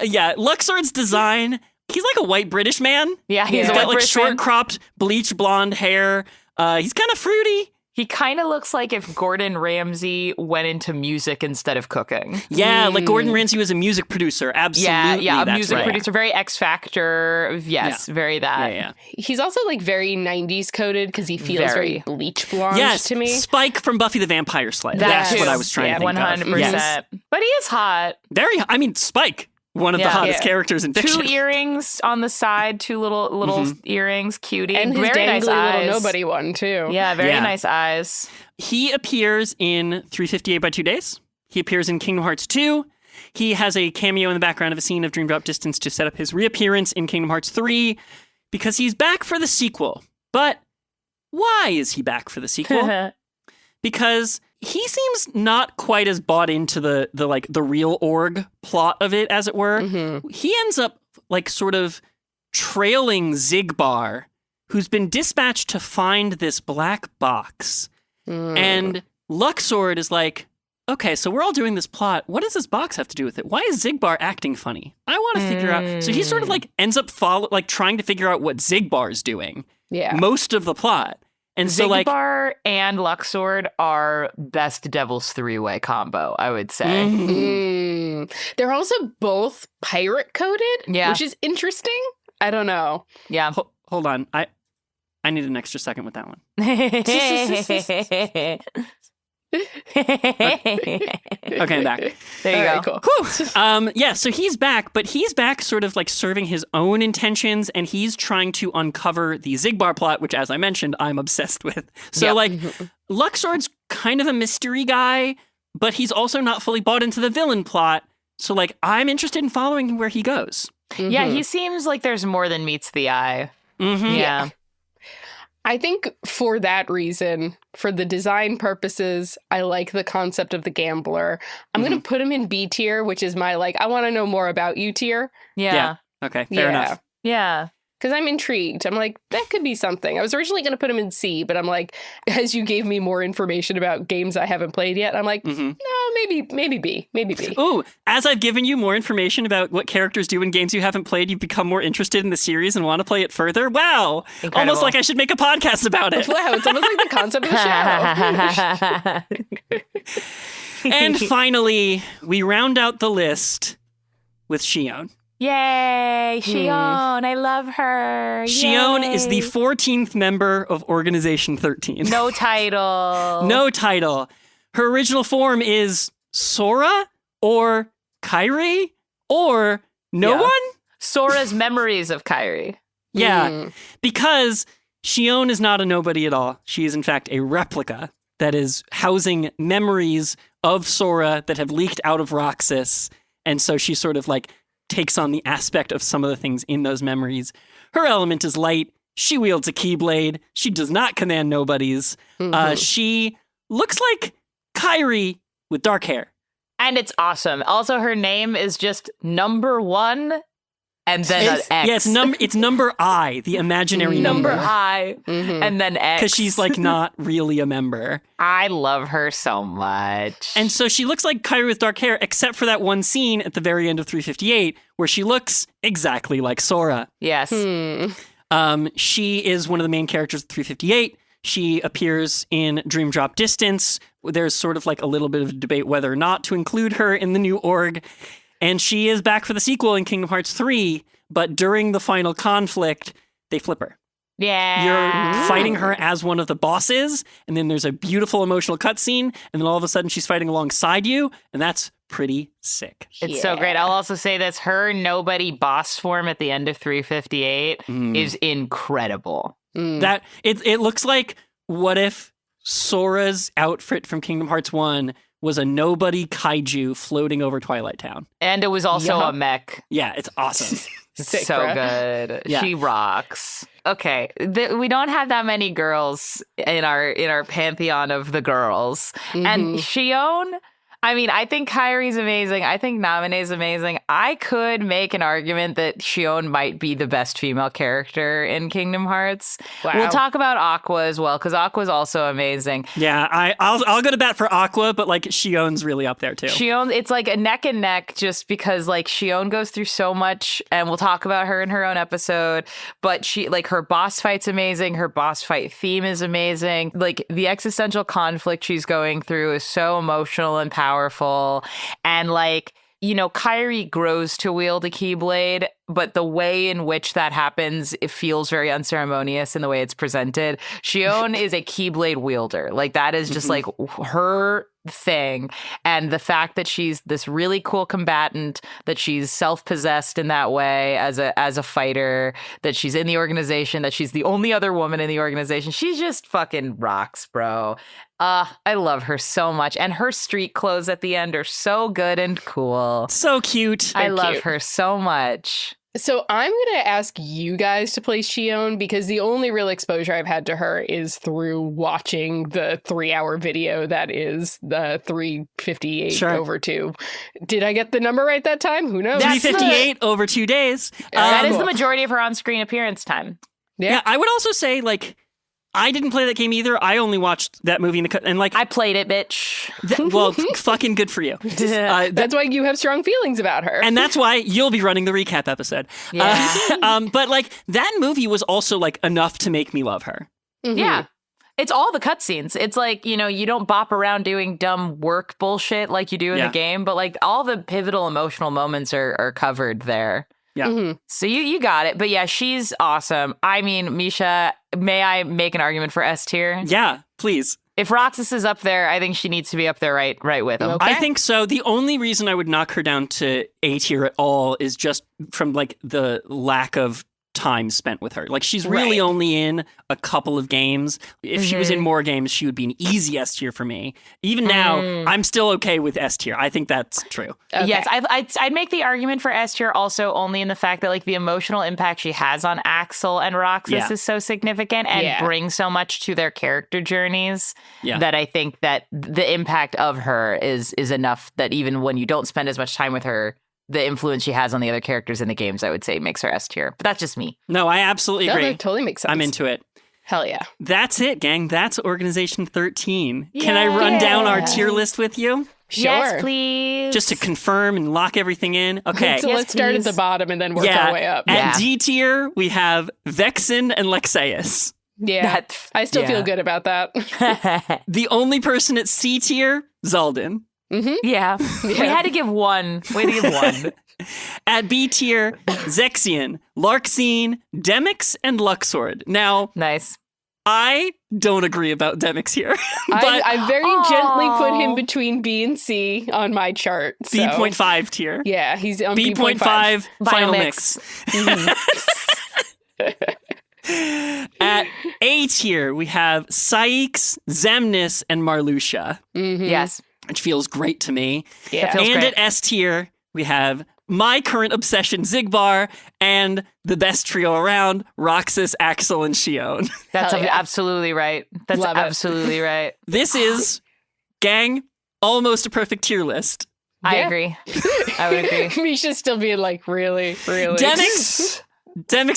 Yeah, Luxord's design. He's like a white British man. Yeah, he's He's a got white like British short man. cropped, bleach blonde hair. He's kind of fruity. He kind of looks like if Gordon Ramsay went into music instead of cooking. Yeah, like Gordon Ramsay was a music producer. Absolutely. Yeah, a that's music right. producer, very X Factor. Yes, very that. Yeah. He's also like very 90s coded because he feels very bleach blonde Yes, to me. Spike from Buffy the Vampire Slayer. That That's too. what I was trying to think 100%. of. Yes. But he is hot. I mean, Spike, one of the hottest characters in fiction. 2 earrings on the side, 2 little earrings, cutie. And his very nice dangly eyes. little nobody one, too. Yeah, very Yeah. nice eyes. He appears in 358 by 2 Days. He appears in Kingdom Hearts 2. He has a cameo in the background of a scene of Dream Drop Distance to set up his reappearance in Kingdom Hearts 3 because he's back for the sequel. But why is he back for the sequel? Because he seems not quite as bought into the real org plot of it, as it were. Mm-hmm. He ends up like sort of trailing Zigbar, who's been dispatched to find this black box. And Luxord is like, okay, so we're all doing this plot. What does this box have to do with it? Why is Zigbar acting funny? I want to figure out. So he sort of like ends up trying to figure out what Zigbar's doing. Yeah. Most of the plot. And so like Zigbar and Luxord are best Devil's 3-way combo, I would say. They're also both pirate coded, Yeah. which is interesting. I don't know. Yeah. hold on. I need an extra second with that one. Okay, I'm back. There you All go. right, cool. Yeah, so he's back, but he's back sort of like serving his own intentions, and he's trying to uncover the Zigbar plot, which, as I mentioned, I'm obsessed with. So, Yep. like, Luxord's kind of a mystery guy, but he's also not fully bought into the villain plot. So, like, I'm interested in following where he goes. Yeah, he seems like there's more than meets the eye. Mm-hmm. Yeah. I think for that reason, for the design purposes, I like the concept of the gambler. I'm going to put him in B tier, which is my, like, I want to know more about you tier. Yeah. Okay, fair enough. Yeah. Because I'm intrigued. I'm like, that could be something. I was originally going to put him in C, but I'm like, as you gave me more information about games I haven't played yet, I'm like, no, maybe B. Maybe B. Ooh, as I've given you more information about what characters do in games you haven't played, you've become more interested in the series and want to play it further? Wow. Incredible. Almost like I should make a podcast about it. Wow, it's almost like the concept of the show. And finally, we round out the list with Shion. Yay, Shion. I love her. Shion is the Yay. 14th member of Organization XIII. No title. No title. Her original form is Sora or Kairi or no Yeah. one? Sora's memories of Kairi. Yeah, because Xion is not a nobody at all. She is, in fact, a replica that is housing memories of Sora that have leaked out of Roxas. And so she sort of like takes on the aspect of some of the things in those memories. Her element is light. She wields a keyblade. She does not command nobodies. She looks like Kairi with dark hair. And it's awesome. Also, her name is just number 1 and then an X. Yeah, it's number I, the imaginary number number. I and then X. Because she's like not really a member. I love her so much. And so she looks like Kairi with dark hair, except for that one scene at the very end of 358 where she looks exactly like Sora. Yes. She is one of the main characters of 358. She appears in Dream Drop Distance. There's sort of like a little bit of debate whether or not to include her in the new org. And she is back for the sequel in Kingdom Hearts 3, but during the final conflict, they flip her. Yeah. You're fighting her as one of the bosses, and then there's a beautiful emotional cutscene, and then all of a sudden she's fighting alongside you, and that's pretty sick. It's so great. I'll also say this. Her nobody boss form at the end of 358 is incredible. That it looks like, what if Sora's outfit from Kingdom Hearts 1 was a nobody kaiju floating over Twilight Town. And it was also a mech. Yeah, it's awesome. So bro. good. Yeah. She rocks. Okay, we don't have that many girls in our pantheon of the girls. And Xion, I mean, I think Kairi's amazing. I think Namine's amazing. I could make an argument that Xion might be the best female character in Kingdom Hearts. Wow. We'll talk about Aqua as well, because Aqua's also amazing. Yeah, I'll go to bat for Aqua, but like Xion's really up there too. Xion, it's like a neck and neck just because like Xion goes through so much, and we'll talk about her in her own episode, but she like her boss fight's amazing. Her boss fight theme is amazing. Like the existential conflict she's going through is so emotional and powerful. And like, you know, Kairi grows to wield a Keyblade, but the way in which that happens, it feels very unceremonious in the way it's presented. Xion is a Keyblade wielder. Like that is just like her thing. And the fact that she's this really cool combatant, that she's self-possessed in that way as a fighter, that she's in the organization, that she's the only other woman in the organization. She just fucking rocks, bro. I love her so much. And her street clothes at the end are so good and cool. So cute. I love her so much. So I'm going to ask you guys to play Xion because the only real exposure I've had to her is through watching the 3-hour video that is the 358 over 2. Did I get the number right that time? Who knows? 358 over 2 days. That is the majority of her on-screen appearance time. Yeah, I would also say, like, I didn't play that game either. I only watched that movie and like I played it, bitch. well, fucking good for you. That's why you have strong feelings about her, and that's why you'll be running the recap episode. Yeah. But like that movie was also like enough to make me love her. Yeah. It's all the cutscenes. It's like, you know, you don't bop around doing dumb work bullshit like you do in the game, but like all the pivotal emotional moments are covered there. Yeah. So you got it. But yeah, she's awesome. I mean, Mischa, may I make an argument for S tier? Yeah, please. If Roxas is up there, I think she needs to be up there right with him. Okay. I think so. The only reason I would knock her down to A tier at all is just from like the lack of time spent with her. Like she's really only in a couple of games. If she was in more games, she would be an easy S tier for me. Even now, I'm still okay with S tier. I think that's true. Okay. Yes, I'd make the argument for S tier also only in the fact that like the emotional impact she has on Axel and Roxas is so significant and brings so much to their character journeys that I think that the impact of her is enough that even when you don't spend as much time with her, the influence she has on the other characters in the games, I would say, makes her S tier. But that's just me. No, I absolutely agree. That totally makes sense. I'm into it. Hell yeah. That's it, gang. That's Organization 13. Can I run down our tier list with you? Sure. Yes, please. Just to confirm and lock everything in. Okay. So let's start at the bottom and then work our way up. At D tier, we have Vexen and Lexaeus. Yeah. I still feel good about that. The only person at C tier, Zaldin. Yeah. We had to give one. We had to give one. At B tier, Zexion, Larxene, Demix, and Luxord. Now, Nice. I don't agree about Demix here. But I very gently put him between B and C on my chart. So. B.5 tier. Yeah, he's on B.5 B.5. final mix. At A tier, we have Sykes, Zemnis, and Marluxia, Yes. which feels great to me. Yeah. feels And great. at S tier, we have my current obsession, Zigbar, and the best trio around, Roxas, Axel, and Shion. That's Hell yeah. absolutely right. That's Love it. absolutely right. This is, gang, almost a perfect tier list. I Yeah. agree. I would agree. Mischa's still being like, really? Demix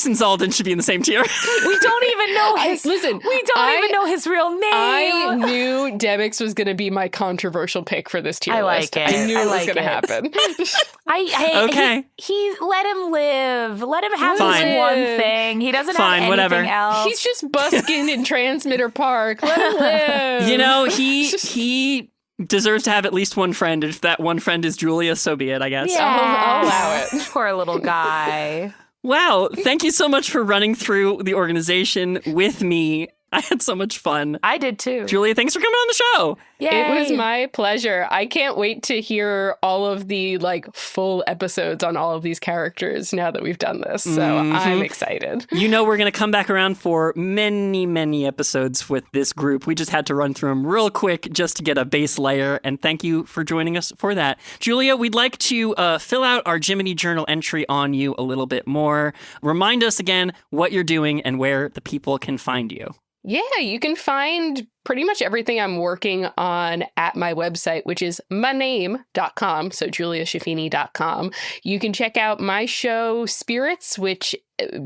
and Zaldin should be in the same tier. We don't even know his. Listen, We don't even know his real name. I knew Demix was going to be my controversial pick for this tier I like list. it. I knew I it was like going to it. happen. Okay. He let him live. Let him have Fine. this one thing. He doesn't Fine, have anything whatever. else. He's just busking in Transmitter Park. Let him live. You know, he deserves to have at least one friend. If that one friend is Julia, so be it, I guess. I'll allow it. Poor little guy. Wow. Thank you so much for running through the organization with me. I had so much fun. I did too. Julia, thanks for coming on the show. Yay. It was my pleasure. I can't wait to hear all of the like full episodes on all of these characters now that we've done this. So I'm excited. You know we're going to come back around for many, many episodes with this group. We just had to run through them real quick just to get a base layer, and thank you for joining us for that. Julia, we'd like to fill out our Jiminy Journal entry on you a little bit more. Remind us again what you're doing and where the people can find you. Yeah, you can find pretty much everything I'm working on at my website, which is myname.com, so juliaschifini.com. You can check out my show Spirits, which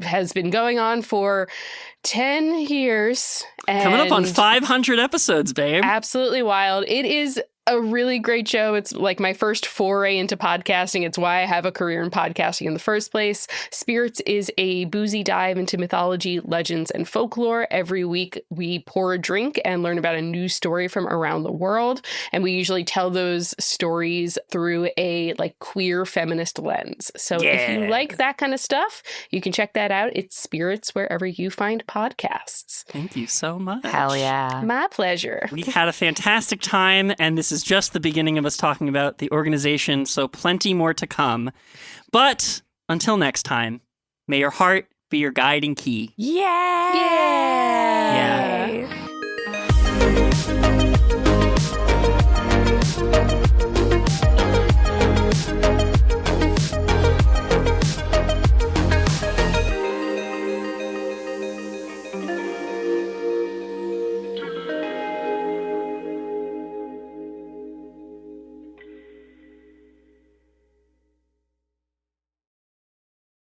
has been going on for 10 years. Coming up on and 500 episodes, babe. absolutely wild. It is a really great show. It's like my first foray into podcasting. It's why I have a career in podcasting in the first place. Spirits is a boozy dive into mythology, legends, and folklore. Every week we pour a drink and learn about a new story from around the world. And we usually tell those stories through a like queer feminist lens. So if you like that kind of stuff, you can check that out. It's Spirits wherever you find podcasts. Thank you so much. Hell yeah. My pleasure. We had a fantastic time, and this is just the beginning of us talking about the organization, so plenty more to come. But until next time, may your heart be your guiding key. Yeah. Yeah.